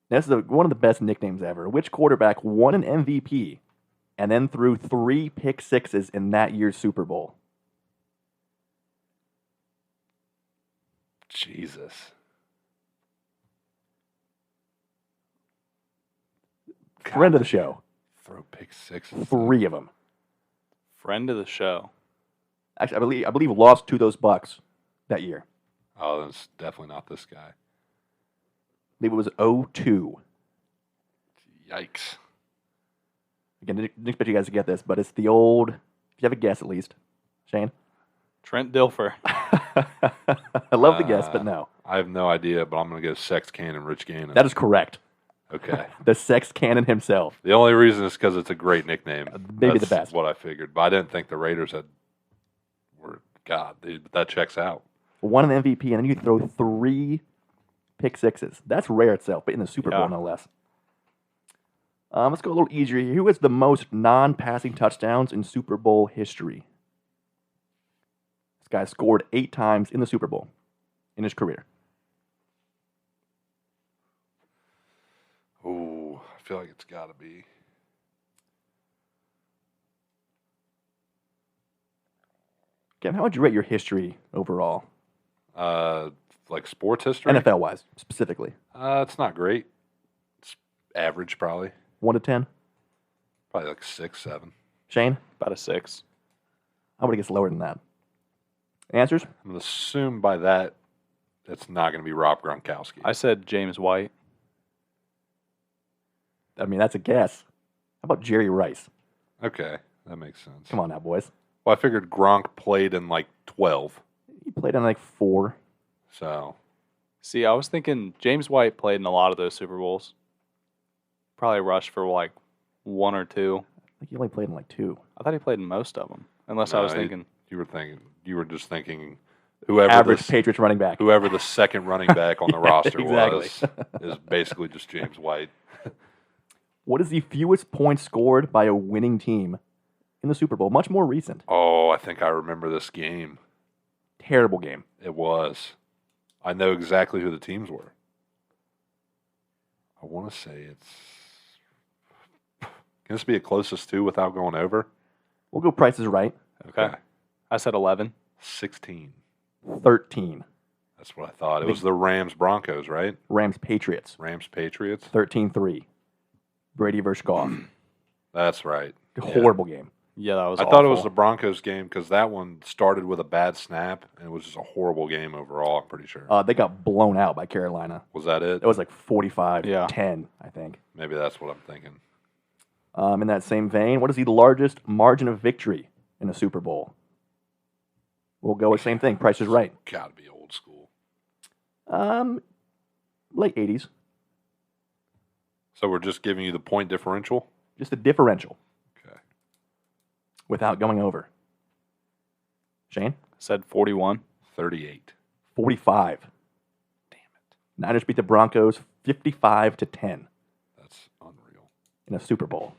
Speaker 2: This is one of the best nicknames ever. Which quarterback won an MVP and then threw 3 pick sixes in that year's Super Bowl?
Speaker 3: Jesus.
Speaker 2: Friend of the show.
Speaker 3: Throw pick sixes.
Speaker 2: 3 of them.
Speaker 4: Friend of the show.
Speaker 2: Actually, I believe lost to those Bucks that year.
Speaker 3: Oh, that's definitely not this guy.
Speaker 2: I believe it was 0-2.
Speaker 3: Yikes.
Speaker 2: Again, didn't expect you guys to get this, but it's the old. If you have a guess, at least, Shane.
Speaker 4: Trent Dilfer.
Speaker 2: I love the guess, but no.
Speaker 3: I have no idea, but I'm going to go Sex Cannon, Rich Gannon.
Speaker 2: That is correct.
Speaker 3: Okay.
Speaker 2: The Sex Cannon himself.
Speaker 3: The only reason is because it's a great nickname.
Speaker 2: Maybe
Speaker 3: That's
Speaker 2: the best.
Speaker 3: what I figured. But I didn't think the Raiders were, that checks out.
Speaker 2: Won an MVP, and then you throw 3 pick sixes. That's rare itself, but in the Super Bowl,
Speaker 4: Yeah.
Speaker 2: no less. Let's go a little easier here. Who has the most non-passing touchdowns in Super Bowl history? This guy scored 8 times in the Super Bowl in his career.
Speaker 3: Oh, I feel like it's got to be.
Speaker 2: Kevin, how would you rate your history overall?
Speaker 3: Like sports history?
Speaker 2: NFL-wise, specifically.
Speaker 3: It's not great. It's average, probably.
Speaker 2: 1 to 10?
Speaker 3: Probably like 6, 7.
Speaker 2: Shane?
Speaker 4: About a 6.
Speaker 2: I would guess lower than that. Answers?
Speaker 3: I'm going to assume by that it's not going to be Rob Gronkowski.
Speaker 4: I said James White.
Speaker 2: I mean, that's a guess. How about Jerry Rice?
Speaker 3: Okay, that makes sense.
Speaker 2: Come on now, boys.
Speaker 3: Well, I figured Gronk played in like 12.
Speaker 2: He played on like 4.
Speaker 3: So,
Speaker 4: See, I was thinking James White played in a lot of those Super Bowls. Probably rushed for like 1 or 2.
Speaker 2: I think he only played in like 2.
Speaker 4: I thought he played in most of them. Unless I was
Speaker 3: No,
Speaker 4: thinking.
Speaker 3: you were just thinking whoever
Speaker 2: Average
Speaker 3: this,
Speaker 2: Patriots running back.
Speaker 3: whoever the second running back on the roster
Speaker 2: exactly.
Speaker 3: was is basically just James White.
Speaker 2: What is the fewest points scored by a winning team in the Super Bowl? Much more recent.
Speaker 3: Oh, I think I remember this game.
Speaker 2: Terrible game.
Speaker 3: It was. I know exactly who the teams were. I want to say it's. Can this be a closest to without going over?
Speaker 2: We'll go Price is Right.
Speaker 4: Okay. I said 11.
Speaker 3: 16.
Speaker 2: 13.
Speaker 3: That's what I thought. It was the Rams Broncos, right?
Speaker 2: Rams Patriots.
Speaker 3: Rams Patriots.
Speaker 2: 13-3. Brady versus Goff.
Speaker 3: That's right.
Speaker 2: Horrible game.
Speaker 4: Yeah, that was
Speaker 3: I
Speaker 4: awful.
Speaker 3: thought it was the Broncos game because that one started with a bad snap and it was just a horrible game overall, I'm pretty sure.
Speaker 2: They got blown out by Carolina.
Speaker 3: Was that it?
Speaker 2: It was like 45-10,
Speaker 4: Yeah.
Speaker 2: I think.
Speaker 3: Maybe that's what I'm thinking.
Speaker 2: In that same vein, what is the largest margin of victory in a Super Bowl? We'll go with same thing. Price is Right.
Speaker 3: Got to be old school.
Speaker 2: Late 80s.
Speaker 3: So we're just giving you the point differential?
Speaker 2: Just a differential
Speaker 3: Okay.
Speaker 2: without going over. Shane?
Speaker 4: Said 41.
Speaker 3: 38.
Speaker 2: 45.
Speaker 3: Damn it.
Speaker 2: Niners beat the Broncos 55-10
Speaker 3: That's unreal.
Speaker 2: in a Super Bowl.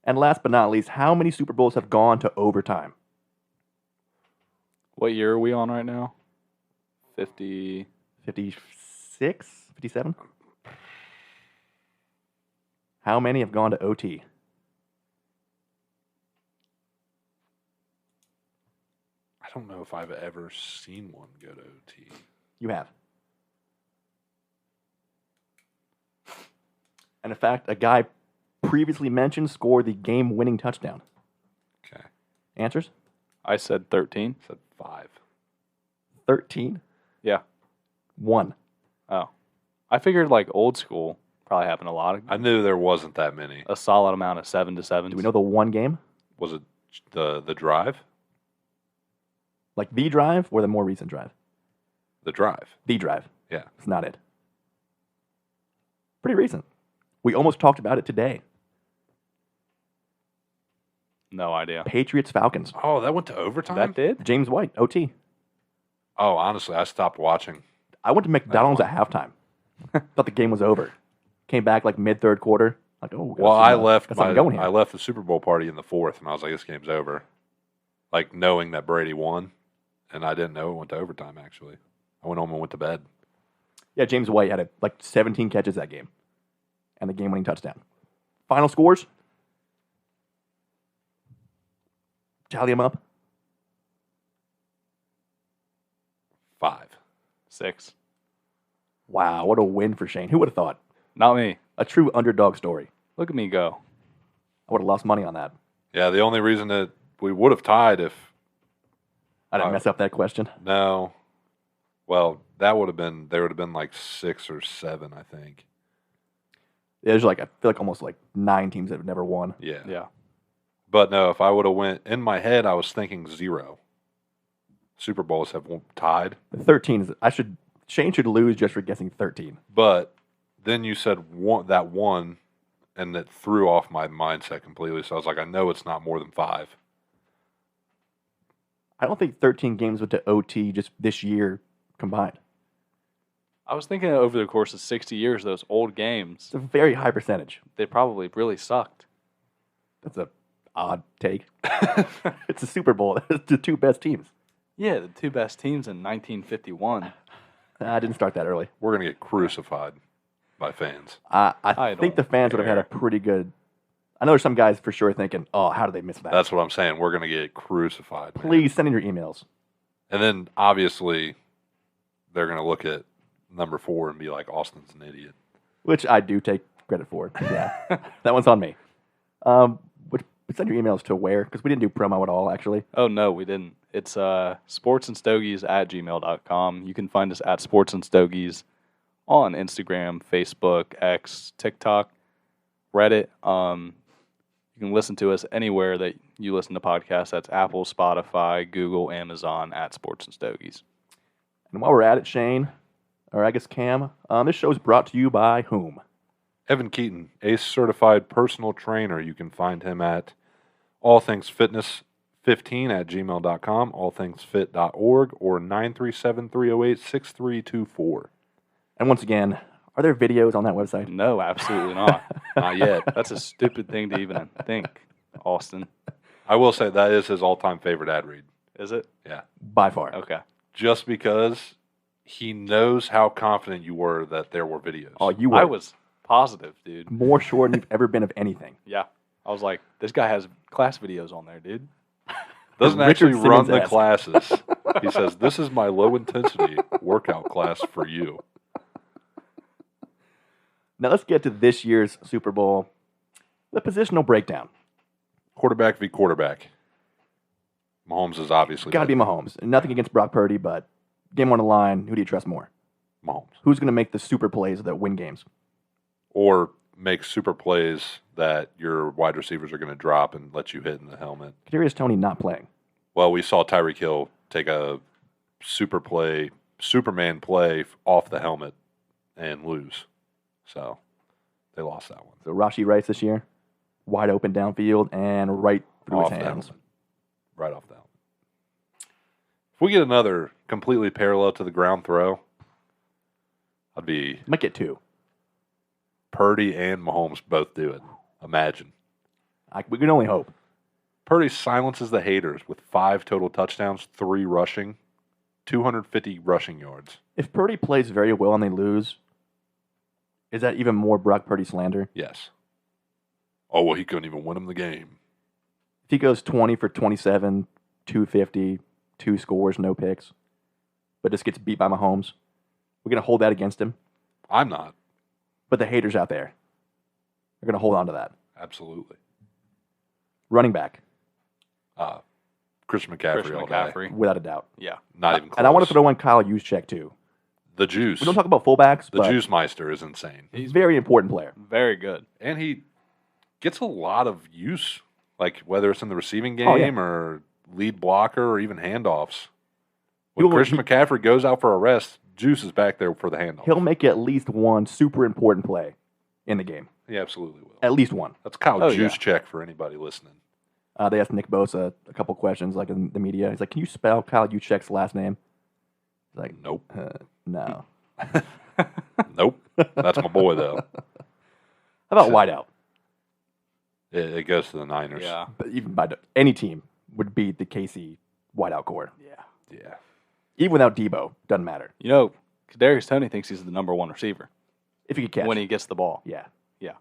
Speaker 2: And last but not least, how many Super Bowls have gone to overtime?
Speaker 4: What year are we on right now? 50.
Speaker 2: 56? 57? How many have gone to OT?
Speaker 3: I don't know if I've ever seen one go to OT.
Speaker 2: You have. And in fact, a guy previously mentioned scored the game-winning touchdown.
Speaker 3: Okay.
Speaker 2: Answers?
Speaker 4: I said 13.
Speaker 3: Said 5.
Speaker 2: 13.
Speaker 4: Yeah.
Speaker 2: 1.
Speaker 4: Oh. I figured like old school probably happened a lot.
Speaker 3: I knew there wasn't that many.
Speaker 4: A solid amount of 7-7.
Speaker 2: Do we know the one game?
Speaker 3: Was it the drive?
Speaker 2: Like the drive or the more recent drive?
Speaker 3: The drive.
Speaker 2: The drive.
Speaker 3: Yeah.
Speaker 2: It's not it. Pretty recent. We almost talked about it today.
Speaker 4: No idea.
Speaker 2: Patriots Falcons.
Speaker 3: Oh, that went to overtime?
Speaker 4: That did?
Speaker 2: James White, OT.
Speaker 3: Oh, honestly, I stopped watching.
Speaker 2: I went to McDonald's at halftime. Thought the game was over. Came back like mid-third quarter. Like, oh,
Speaker 3: Well, I left
Speaker 2: going here.
Speaker 3: I left the Super Bowl party in the 4th, and I was like, this game's over. Like, knowing that Brady won, and I didn't know it went to overtime, actually. I went home and went to bed.
Speaker 2: Yeah, James White had like 17 catches that game. And the game-winning touchdown. Final scores? Tally them up.
Speaker 3: 5.
Speaker 4: 6.
Speaker 2: Wow, what a win for Shane. Who would have thought?
Speaker 4: Not me.
Speaker 2: A true underdog story.
Speaker 4: Look at me go.
Speaker 2: I would have lost money on that.
Speaker 3: Yeah, the only reason that we would have tied if
Speaker 2: I didn't mess up that question.
Speaker 3: no, well, that would have been there would have been like 6 or 7, I think.
Speaker 2: There's like I feel like almost like 9 teams that have never won.
Speaker 3: Yeah.
Speaker 4: Yeah.
Speaker 3: But no, if I would have went in my head, I was thinking 0. Super Bowls have tied,
Speaker 2: 13 is Shane should lose just for guessing 13.
Speaker 3: but then you said one, and it threw off my mindset completely. So I was like, I know it's not more than 5.
Speaker 2: I don't think 13 games went to OT just this year combined.
Speaker 4: I was thinking over the course of 60 years, those old games,
Speaker 2: It's a very high percentage.
Speaker 4: they probably really sucked.
Speaker 2: That's a odd take. It's a Super Bowl. It's the 2 best teams.
Speaker 4: Yeah, the 2 best teams in 1951.
Speaker 2: I didn't start that early.
Speaker 3: We're going to get crucified by fans.
Speaker 2: I
Speaker 4: I
Speaker 2: think
Speaker 4: don't
Speaker 2: the fans would have had a pretty good. I know there's some guys for sure thinking, "Oh, how did they miss that?"
Speaker 3: That's what I'm saying. We're going to get crucified. Man.
Speaker 2: Please send in your emails.
Speaker 3: And then obviously they're going to look at number 4 and be like, Austin's an idiot.
Speaker 2: Which I do take credit for. Yeah, that one's on me. Send your emails to where? Because we didn't do promo at all, actually.
Speaker 4: Oh, no, we didn't. It's sportsandstogies@gmail.com. You can find us at Sports and Stogies on Instagram, Facebook, X, TikTok, Reddit. You can listen to us anywhere that you listen to podcasts. That's Apple, Spotify, Google, Amazon, at Sports and Stogies.
Speaker 2: And while we're at it, Shane, or I guess Cam, this show is brought to you by whom?
Speaker 3: Evan Keaton, ACE certified personal trainer. You can find him at allthingsfitness15@gmail.com, allthingsfit.org, or 937-308-6324.
Speaker 2: And once again, are there videos on that website?
Speaker 4: No, absolutely not.
Speaker 3: Not yet.
Speaker 4: That's a stupid thing to even think, Austin.
Speaker 3: I will say that is his all-time favorite ad read.
Speaker 4: Is it?
Speaker 3: Yeah.
Speaker 2: By far.
Speaker 4: Okay.
Speaker 3: Just because he knows how confident you were that there were videos.
Speaker 2: Oh, you were
Speaker 4: I was positive, dude.
Speaker 2: more sure than you've ever been of anything.
Speaker 4: Yeah. I was like, this guy has class videos on there, dude.
Speaker 3: Doesn't
Speaker 2: Richard
Speaker 3: actually run
Speaker 2: Simmons
Speaker 3: the classes. He says, this is my low-intensity workout class for you.
Speaker 2: Now let's get to this year's Super Bowl. The positional breakdown.
Speaker 3: Quarterback v. quarterback. Mahomes is obviously
Speaker 2: Got to be Mahomes. Nothing against Brock Purdy, but game on the line, who do you trust more?
Speaker 3: Mahomes.
Speaker 2: Who's going to make the super plays that win games?
Speaker 3: Or make super plays that your wide receivers are going to drop and let you hit in the helmet.
Speaker 2: Kadarius Toney not playing.
Speaker 3: Well, we saw Tyreek Hill take a Superman play off the helmet and lose. So they lost that one.
Speaker 2: So Rashee Rice this year, wide open downfield and right through
Speaker 3: Off
Speaker 2: his
Speaker 3: the
Speaker 2: hands.
Speaker 3: helmet. Right off the helmet. If we get another completely parallel to the ground throw, I'd be
Speaker 2: Might get 2.
Speaker 3: Purdy and Mahomes both do it. Imagine.
Speaker 2: We can only hope.
Speaker 3: Purdy silences the haters with 5 total touchdowns, 3 rushing, 250 rushing yards.
Speaker 2: If Purdy plays very well and they lose, is that even more Brock Purdy slander?
Speaker 3: Yes. Oh, well, he couldn't even win him the game.
Speaker 2: If he goes 20 for 27, 250, 2 scores, no picks, but just gets beat by Mahomes, we're going to hold that against him.
Speaker 3: I'm not.
Speaker 2: But the haters out there are going to hold on to that.
Speaker 3: Absolutely.
Speaker 2: Running back,
Speaker 3: Christian McCaffrey
Speaker 4: Christian
Speaker 3: all day.
Speaker 4: McCaffrey.
Speaker 2: without a doubt.
Speaker 4: Yeah.
Speaker 3: Not even close.
Speaker 2: And I want to throw in Kyle Juszczyk, too.
Speaker 3: The juice.
Speaker 2: We don't talk about fullbacks,
Speaker 3: The
Speaker 2: but
Speaker 3: Juice Meister is insane.
Speaker 2: he's a very important player.
Speaker 4: Very good.
Speaker 3: And he gets a lot of use, like whether it's in the receiving game
Speaker 2: Oh, yeah.
Speaker 3: or lead blocker or even handoffs. When
Speaker 2: He'll-
Speaker 3: Christian McCaffrey goes out for a rest, Juice is back there for the handoff.
Speaker 2: He'll make at least one super important play in the game.
Speaker 3: He absolutely will.
Speaker 2: At least one.
Speaker 3: That's Kyle
Speaker 4: Oh,
Speaker 3: Juice
Speaker 4: yeah.
Speaker 3: check for anybody listening.
Speaker 2: They asked Nick Bosa a couple questions, like in the media. He's like, "Can you spell Kyle Juszczyk's last name?" He's like,
Speaker 3: Nope.
Speaker 2: "No."
Speaker 3: Nope. That's my boy, though.
Speaker 2: How about wideout?
Speaker 3: It goes to the Niners.
Speaker 4: Yeah.
Speaker 2: But even any team would beat the KC wideout core.
Speaker 4: Yeah.
Speaker 3: Yeah.
Speaker 2: Even without Debo, doesn't matter.
Speaker 4: You know, Kadarius Toney thinks he's the number 1 receiver
Speaker 2: If you could catch.
Speaker 4: when he gets the ball.
Speaker 2: Yeah.
Speaker 4: Yeah.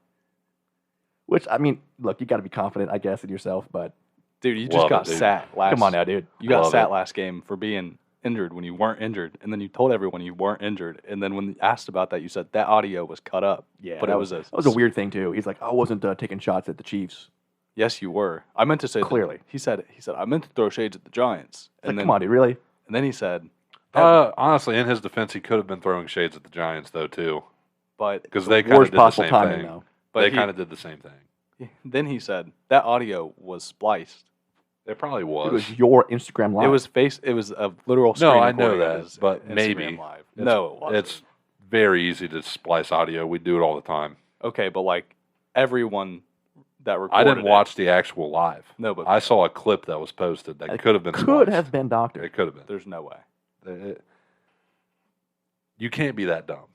Speaker 2: Which, I mean, look, you got to be confident, I guess, in yourself, but
Speaker 4: Dude, you
Speaker 3: Love
Speaker 4: just
Speaker 3: it,
Speaker 4: got
Speaker 3: dude.
Speaker 4: sat last.
Speaker 2: come on now, dude.
Speaker 4: You got
Speaker 3: Love
Speaker 4: sat
Speaker 3: it.
Speaker 4: last game for being injured when you weren't injured, and then you told everyone you weren't injured, and then when asked about that, you said that audio was cut up.
Speaker 2: Yeah,
Speaker 4: but
Speaker 2: that
Speaker 4: it was
Speaker 2: that was a weird thing too. He's like, I wasn't taking shots at the Chiefs.
Speaker 4: Yes, you were. I meant to say
Speaker 2: Clearly.
Speaker 4: He said I meant to throw shades at the Giants,
Speaker 2: Like,
Speaker 4: and then
Speaker 2: come on, dude, really?
Speaker 4: and then he said,
Speaker 3: Honestly, in his defense, he could have been throwing shades at the Giants though too,
Speaker 4: but
Speaker 3: because
Speaker 2: The
Speaker 3: they kind of
Speaker 2: worst
Speaker 3: did the
Speaker 2: possible
Speaker 3: same
Speaker 2: timing,
Speaker 3: thing.
Speaker 2: though.
Speaker 4: But
Speaker 3: They
Speaker 4: he-
Speaker 3: kind of did the same thing.
Speaker 4: then he said that audio was spliced.
Speaker 3: It probably was.
Speaker 2: It was your Instagram live.
Speaker 4: It was a literal screen
Speaker 3: No, I know
Speaker 4: recording of
Speaker 3: that,
Speaker 4: his
Speaker 3: but
Speaker 4: Instagram
Speaker 3: maybe.
Speaker 4: live.
Speaker 3: It's-
Speaker 4: No, it wasn't.
Speaker 3: It's very easy to splice audio. We do it all the time.
Speaker 4: Okay, but like everyone that recorded
Speaker 3: I didn't
Speaker 4: it-
Speaker 3: watch the actual live.
Speaker 4: No, but
Speaker 3: I saw a clip that was posted that
Speaker 2: It
Speaker 3: could have been
Speaker 2: could
Speaker 3: spliced.
Speaker 2: have been doctored.
Speaker 3: It could have been.
Speaker 4: there's no way.
Speaker 3: You can't be that dumb.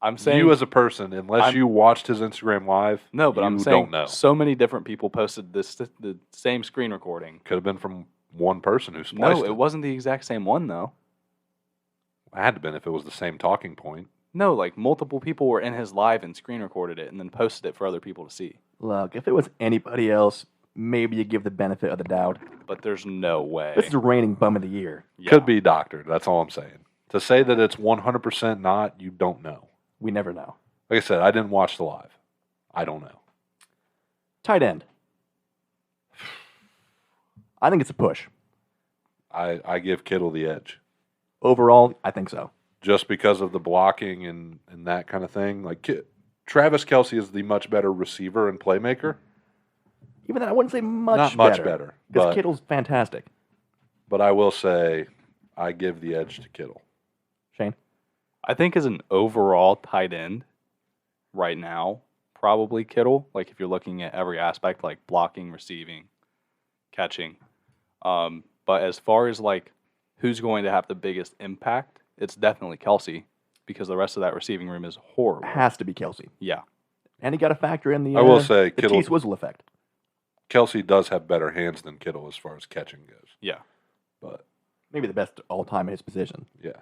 Speaker 4: I'm saying
Speaker 3: You as a person, unless
Speaker 4: I'm-
Speaker 3: you watched his Instagram live,
Speaker 4: no, but
Speaker 3: you
Speaker 4: I'm saying
Speaker 3: don't know.
Speaker 4: so many different people posted the same screen recording.
Speaker 3: Could have been from one person who spliced
Speaker 4: No, it wasn't the exact same one though.
Speaker 3: It had to have been if it was the same talking point.
Speaker 4: No, like multiple people were in his live and screen recorded it and then posted it for other people to see.
Speaker 2: Look, if it was anybody else, maybe you give the benefit of the doubt.
Speaker 4: But there's no way.
Speaker 2: This is a reigning bum of the year.
Speaker 4: Yeah.
Speaker 3: Could be doctored. That's all I'm saying. To say that it's 100% not, you don't know.
Speaker 2: We never know.
Speaker 3: Like I said, I didn't watch the live. I don't know.
Speaker 2: Tight end. I think it's a push.
Speaker 3: I give Kittle the edge.
Speaker 2: Overall, I think so.
Speaker 3: Just because of the blocking and that kind of thing. Like Travis Kelce is the much better receiver and playmaker,
Speaker 2: Even then, I wouldn't say much
Speaker 3: Not much better,
Speaker 2: Because
Speaker 3: but-
Speaker 2: Kittle's fantastic.
Speaker 3: but I will say I give the edge to Kittle.
Speaker 2: Shane?
Speaker 4: I think as an overall tight end right now, probably Kittle. Like if you're looking at every aspect, like blocking, receiving, catching. But as far as like who's going to have the biggest impact, it's definitely Kelsey because the rest of that receiving room is horrible.
Speaker 2: Has to be Kelsey.
Speaker 4: Yeah.
Speaker 2: And you got to factor in the
Speaker 3: I will say
Speaker 2: the
Speaker 3: Kittle-
Speaker 2: T-Swizzle effect.
Speaker 3: Kelce does have better hands than Kittle as far as catching goes.
Speaker 4: Yeah.
Speaker 3: But
Speaker 2: Maybe the best all time in his position.
Speaker 3: yeah,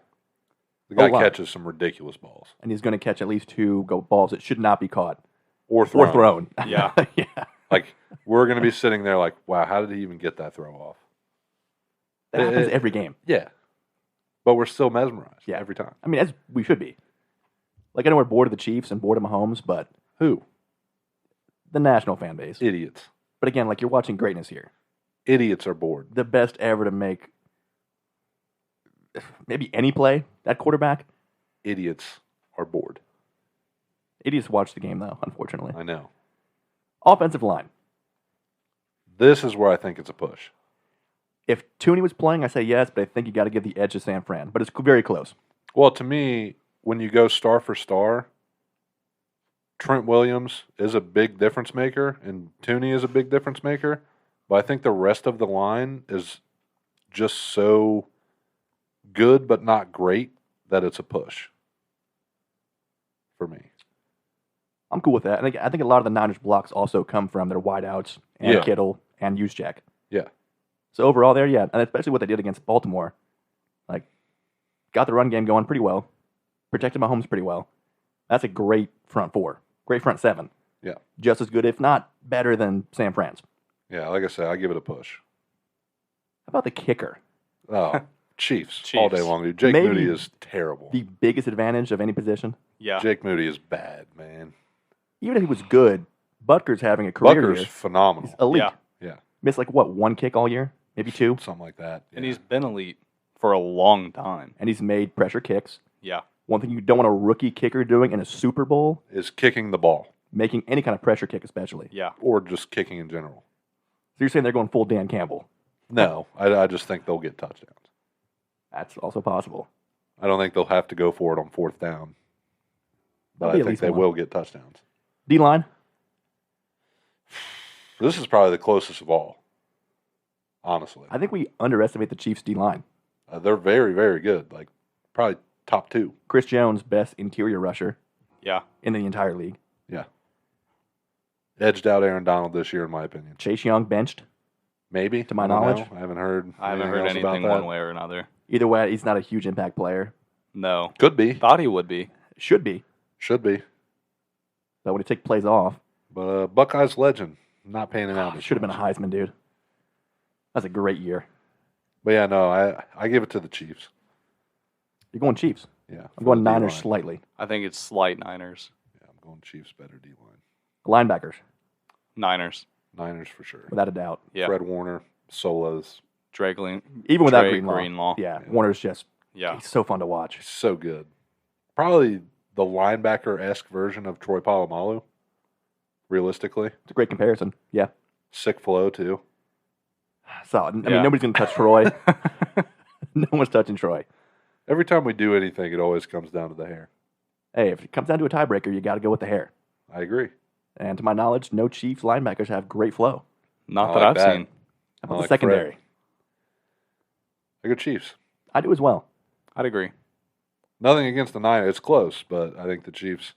Speaker 3: the guy
Speaker 2: line.
Speaker 3: catches some ridiculous balls
Speaker 2: And he's going to catch at least two balls that should not be caught
Speaker 3: or thrown.
Speaker 2: or thrown.
Speaker 4: Yeah.
Speaker 2: Yeah.
Speaker 3: Like we're going to be sitting there like, wow, how did he even get that throw off?
Speaker 2: That happens every game.
Speaker 3: Yeah, but we're still mesmerized.
Speaker 2: Yeah.
Speaker 3: every time.
Speaker 2: I mean, as we should be. Like, I know we're bored of the Chiefs and bored of Mahomes, but
Speaker 3: Who?
Speaker 2: the national fan base.
Speaker 3: Idiots.
Speaker 2: But again, like, you're watching greatness here.
Speaker 3: Idiots are bored.
Speaker 2: The best ever to make maybe any play, that quarterback.
Speaker 3: Idiots are bored.
Speaker 2: Idiots watch the game, though, unfortunately.
Speaker 3: I know.
Speaker 2: Offensive line.
Speaker 3: This is where I think it's a push.
Speaker 2: If Tooney was playing, I say yes, but I think you got to give the edge to San Fran. But it's very close.
Speaker 3: Well, to me, when you go star for star, Trent Williams is a big difference maker, and Tooney is a big difference maker. But I think the rest of the line is just so good but not great that it's a push for me.
Speaker 2: I'm cool with that. And I think a lot of the Niners blocks also come from their wideouts and
Speaker 3: Yeah.
Speaker 2: Kittle and Juszczyk.
Speaker 3: Yeah.
Speaker 2: So overall there, yeah, and especially what they did against Baltimore, like, got the run game going pretty well, protected Mahomes pretty well. That's a great front four, great front seven.
Speaker 3: Yeah.
Speaker 2: Just as good, if not better than San Fran's.
Speaker 3: Yeah, like I said, I give it a push.
Speaker 2: How about the kicker?
Speaker 3: Oh, Chiefs all day
Speaker 4: Chiefs.
Speaker 3: long, dude. Jake
Speaker 2: Maybe
Speaker 3: Moody is terrible.
Speaker 2: The biggest advantage of any position?
Speaker 4: Yeah.
Speaker 3: Jake Moody is bad, man.
Speaker 2: Even if he was good, Butker's having a career
Speaker 3: Butker's
Speaker 2: year.
Speaker 3: phenomenal.
Speaker 2: He's elite.
Speaker 4: Yeah.
Speaker 3: Yeah,
Speaker 2: Missed like, what, one kick all year? Maybe two?
Speaker 3: something like that.
Speaker 4: And
Speaker 3: Yeah.
Speaker 4: he's been elite for a long time.
Speaker 2: And he's made pressure kicks.
Speaker 4: Yeah.
Speaker 2: One thing you don't want a rookie kicker doing in a Super Bowl,
Speaker 3: is kicking the ball
Speaker 2: making any kind of pressure kick especially.
Speaker 4: Yeah.
Speaker 3: or just kicking in general.
Speaker 2: So you're saying they're going full Dan Campbell.
Speaker 3: No, I just think they'll get touchdowns.
Speaker 2: That's also possible.
Speaker 3: I don't think they'll have to go for it on fourth down, but
Speaker 2: That'll be
Speaker 3: I
Speaker 2: at
Speaker 3: think
Speaker 2: least
Speaker 3: they
Speaker 2: one.
Speaker 3: will get touchdowns.
Speaker 2: D-line?
Speaker 3: This is probably the closest of all, honestly.
Speaker 2: I think we underestimate the Chiefs' D-line.
Speaker 3: They're very, very good. Like probably top two.
Speaker 2: Chris Jones, best interior rusher
Speaker 4: Yeah.
Speaker 2: in the entire league.
Speaker 3: Yeah, edged out Aaron Donald this year, in my opinion.
Speaker 2: Chase Young benched.
Speaker 3: Maybe
Speaker 2: To my
Speaker 3: I don't
Speaker 2: knowledge.
Speaker 3: know. I haven't heard.
Speaker 4: I haven't heard
Speaker 3: else about
Speaker 4: anything
Speaker 3: that.
Speaker 4: one way or another.
Speaker 2: Either way, he's not a huge impact player.
Speaker 4: No.
Speaker 3: Could be,
Speaker 4: Thought he would be.
Speaker 2: Should be.
Speaker 3: should be,
Speaker 2: But when he takes plays off,
Speaker 3: but Buckeyes legend not paying him out. this
Speaker 2: should have been a
Speaker 3: much.
Speaker 2: Heisman, dude. That's a great year.
Speaker 3: But yeah, no, I give it to the Chiefs.
Speaker 2: You're going Chiefs.
Speaker 3: Yeah,
Speaker 2: I'm going
Speaker 3: for the
Speaker 2: Niners
Speaker 3: D-line.
Speaker 2: slightly.
Speaker 4: I think it's slight Niners.
Speaker 3: Yeah, I'm going Chiefs better D-line.
Speaker 2: Linebackers,
Speaker 4: Niners.
Speaker 3: Niners for sure.
Speaker 2: without a doubt.
Speaker 4: Yeah.
Speaker 3: Fred Warner, solos.
Speaker 2: Even without
Speaker 4: Drake
Speaker 2: Greenlaw.
Speaker 4: Greenlaw.
Speaker 2: Yeah, Warner's just
Speaker 4: Yeah.
Speaker 2: he's so fun to watch.
Speaker 3: He's so good. Probably the linebacker-esque version of Troy Polamalu, realistically.
Speaker 2: It's a great comparison. Yeah.
Speaker 3: Sick flow, too.
Speaker 2: Solid. I
Speaker 4: Yeah.
Speaker 2: mean, nobody's going to touch Troy. No one's touching Troy.
Speaker 3: Every time we do anything, it always comes down to the hair.
Speaker 2: Hey, if it comes down to a tiebreaker, you got to go with the hair.
Speaker 3: I agree.
Speaker 2: And to my knowledge, no Chiefs linebackers have great flow.
Speaker 4: Not
Speaker 3: I
Speaker 4: that
Speaker 3: like
Speaker 4: I've
Speaker 3: that.
Speaker 4: seen.
Speaker 2: How about
Speaker 3: I
Speaker 2: the
Speaker 3: like
Speaker 2: secondary?
Speaker 3: Fred. I go Chiefs.
Speaker 2: I do as well.
Speaker 4: I'd agree.
Speaker 3: Nothing against the Niners. It's close, but I think the Chiefs.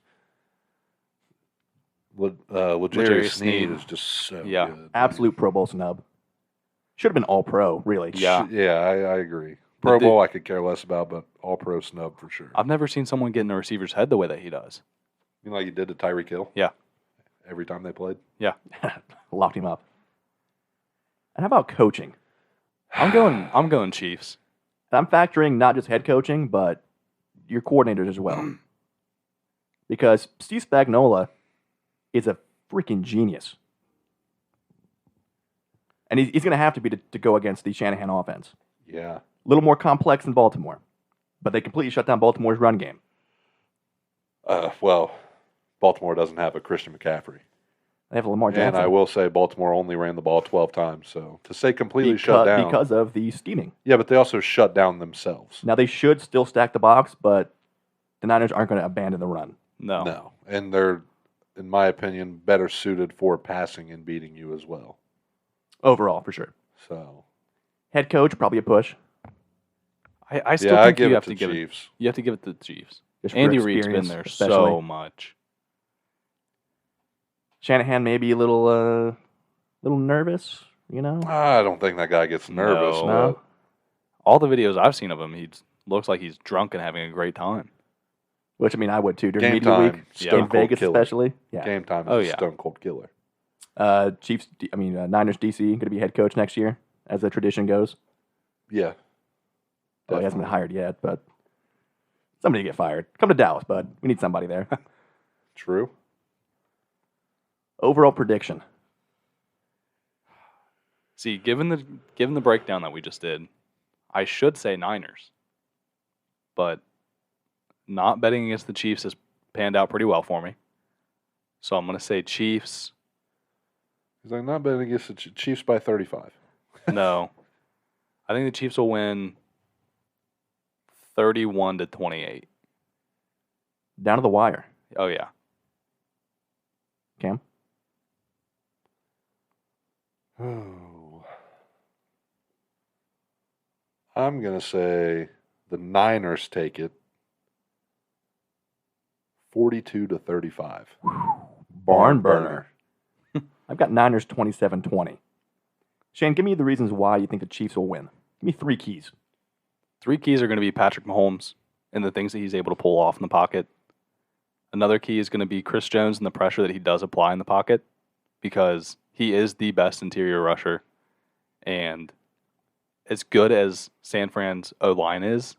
Speaker 3: L'Jarius Sneed
Speaker 4: Sneed.
Speaker 3: is just so
Speaker 4: Yeah.
Speaker 3: good.
Speaker 2: Absolute Pro Bowl snub. Should have been All Pro, really.
Speaker 4: Yeah.
Speaker 3: Yeah, I agree. Pro
Speaker 4: the-
Speaker 3: Bowl I could care less about, but All Pro snub for sure.
Speaker 4: I've never seen someone get in a receiver's head the way that he does.
Speaker 3: You know, like you did to Tyreek Hill.
Speaker 4: Yeah.
Speaker 3: Every time they played.
Speaker 2: Locked him up. And how about coaching?
Speaker 4: I'm going Chiefs.
Speaker 2: And I'm factoring not just head coaching, but your coordinators as well. Because Steve Spagnuolo is a freaking genius. And he's going to have to be to go against the Shanahan offense.
Speaker 3: Yeah.
Speaker 2: A little more complex than Baltimore. But they completely shut down Baltimore's run game.
Speaker 3: Well, Baltimore doesn't have a Christian McCaffrey.
Speaker 2: They have Lamar
Speaker 3: And
Speaker 2: Jackson.
Speaker 3: I will say Baltimore only ran the ball 12 times. So to say completely shut down.
Speaker 2: Because of the scheming.
Speaker 3: Yeah, but they also shut down themselves.
Speaker 2: Now, they should still stack the box, but the Niners aren't going to abandon the run.
Speaker 4: No.
Speaker 3: No. And they're, in my opinion, better suited for passing and beating you as well.
Speaker 2: Overall, for sure.
Speaker 3: So,
Speaker 2: Head coach, probably a push.
Speaker 4: I still
Speaker 3: yeah, I
Speaker 4: think
Speaker 3: give
Speaker 4: you
Speaker 3: it
Speaker 4: have
Speaker 3: to
Speaker 4: to give it.
Speaker 3: Chiefs.
Speaker 4: You have to give it to the Chiefs.
Speaker 2: Just for
Speaker 4: Andy Reid's been
Speaker 2: experience,
Speaker 4: there
Speaker 2: especially.
Speaker 4: so much.
Speaker 2: Shanahan may be a little nervous, you know?
Speaker 3: I don't think that guy gets nervous.
Speaker 4: No.
Speaker 2: No?
Speaker 3: But
Speaker 4: All the videos I've seen of him, he looks like he's drunk and having a great time.
Speaker 2: Which, I mean, I would too. During
Speaker 3: game
Speaker 2: media
Speaker 3: time,
Speaker 2: week,
Speaker 3: stone
Speaker 2: in
Speaker 3: cold
Speaker 2: Vegas
Speaker 3: killer.
Speaker 2: especially. Yeah.
Speaker 3: Game time is
Speaker 4: Oh,
Speaker 3: a
Speaker 4: yeah.
Speaker 3: stone cold killer.
Speaker 2: Niners DC going to be head coach next year, as the tradition goes.
Speaker 3: Yeah.
Speaker 2: Well, he hasn't been
Speaker 3: Definitely.
Speaker 2: hired yet, but somebody get fired. Come to Dallas, bud. We need somebody there.
Speaker 3: True.
Speaker 2: Overall prediction.
Speaker 4: See, given the breakdown that we just did, I should say Niners. But not betting against the Chiefs has panned out pretty well for me. So I'm going to say Chiefs.
Speaker 3: He's like, not betting against the Chiefs by 35.
Speaker 4: No. I think the Chiefs will win 31-28.
Speaker 2: Down to the wire.
Speaker 4: Oh, yeah.
Speaker 2: Cam?
Speaker 3: Oh. I'm going to say the Niners take it 42-35.
Speaker 2: Barn burner. I've got Niners 27-20. Shane, give me the reasons why you think the Chiefs will win. Give me 3 keys.
Speaker 4: 3 keys are going to be Patrick Mahomes and the things that he's able to pull off in the pocket. Another key is going to be Chris Jones and the pressure that he does apply in the pocket because he is the best interior rusher. And as good as San Fran's O-line is,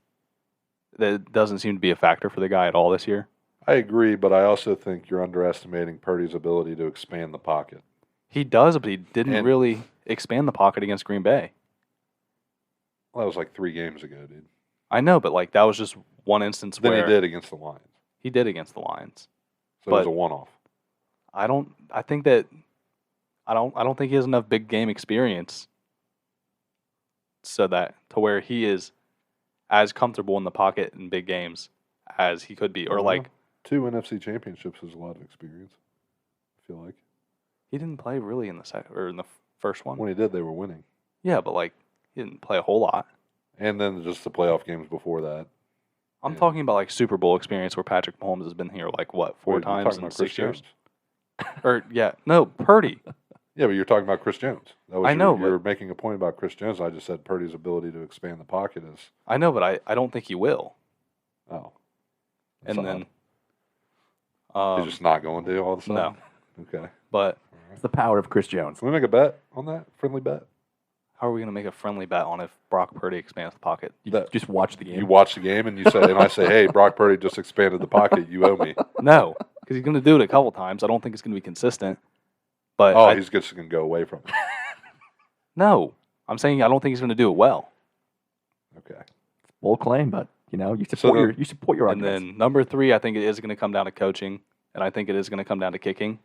Speaker 4: that doesn't seem to be a factor for the guy at all this year.
Speaker 3: I agree, but I also think you're underestimating Purdy's ability to expand the pocket.
Speaker 4: He does, but he didn't
Speaker 3: And-
Speaker 4: really expand the pocket against Green Bay.
Speaker 3: Well, that was like 3 games ago, dude.
Speaker 4: I know, but like that was just one instance
Speaker 3: Then
Speaker 4: where
Speaker 3: he did against the Lions.
Speaker 4: he did against the Lions.
Speaker 3: So it was
Speaker 4: But-
Speaker 3: a one-off.
Speaker 4: I don't think he has enough big game experience so that to where he is as comfortable in the pocket in big games as he could be. Or
Speaker 3: Well,
Speaker 4: like
Speaker 3: 2 NFC championships is a lot of experience, I feel like.
Speaker 4: he didn't play really in the first one.
Speaker 3: When he did, they were winning.
Speaker 4: Yeah, but like he didn't play a whole lot.
Speaker 3: And then just the playoff games before that.
Speaker 4: I'm
Speaker 3: Yeah.
Speaker 4: talking about like Super Bowl experience where Patrick Mahomes has been here like what, 4
Speaker 3: Wait, you're
Speaker 4: times
Speaker 3: talking
Speaker 4: in
Speaker 3: about
Speaker 4: 6
Speaker 3: Chris
Speaker 4: years?
Speaker 3: Jones?
Speaker 4: Or yeah, no, Purdy.
Speaker 3: Yeah, but you're talking about Chris Jones. That was
Speaker 4: I know,
Speaker 3: You were
Speaker 4: but-
Speaker 3: making a point about Chris Jones. I just said Purdy's ability to expand the pocket is,
Speaker 4: I know, but I don't think he will.
Speaker 3: oh.
Speaker 4: And
Speaker 3: that's
Speaker 4: then
Speaker 3: odd. He's just not going to all of a sudden?
Speaker 4: no.
Speaker 3: Okay.
Speaker 4: But
Speaker 2: It's the power of Chris Jones.
Speaker 3: Can we make a bet on that? Friendly bet?
Speaker 4: How are we going to make a friendly bet on if Brock Purdy expands the pocket?
Speaker 2: You just watch the game.
Speaker 3: You watch the game and you say, and I say, hey, Brock Purdy just expanded the pocket. You owe me.
Speaker 4: No, because he's going to do it a couple times. I don't think it's going to be consistent. But
Speaker 3: He's just going to go away from it.
Speaker 4: No, I'm saying I don't think he's going to do it well.
Speaker 3: Okay.
Speaker 2: Bold claim, but you support your
Speaker 4: And
Speaker 2: arguments.
Speaker 4: then number 3, I think it is going to come down to coaching, and I think it is going to come down to kicking,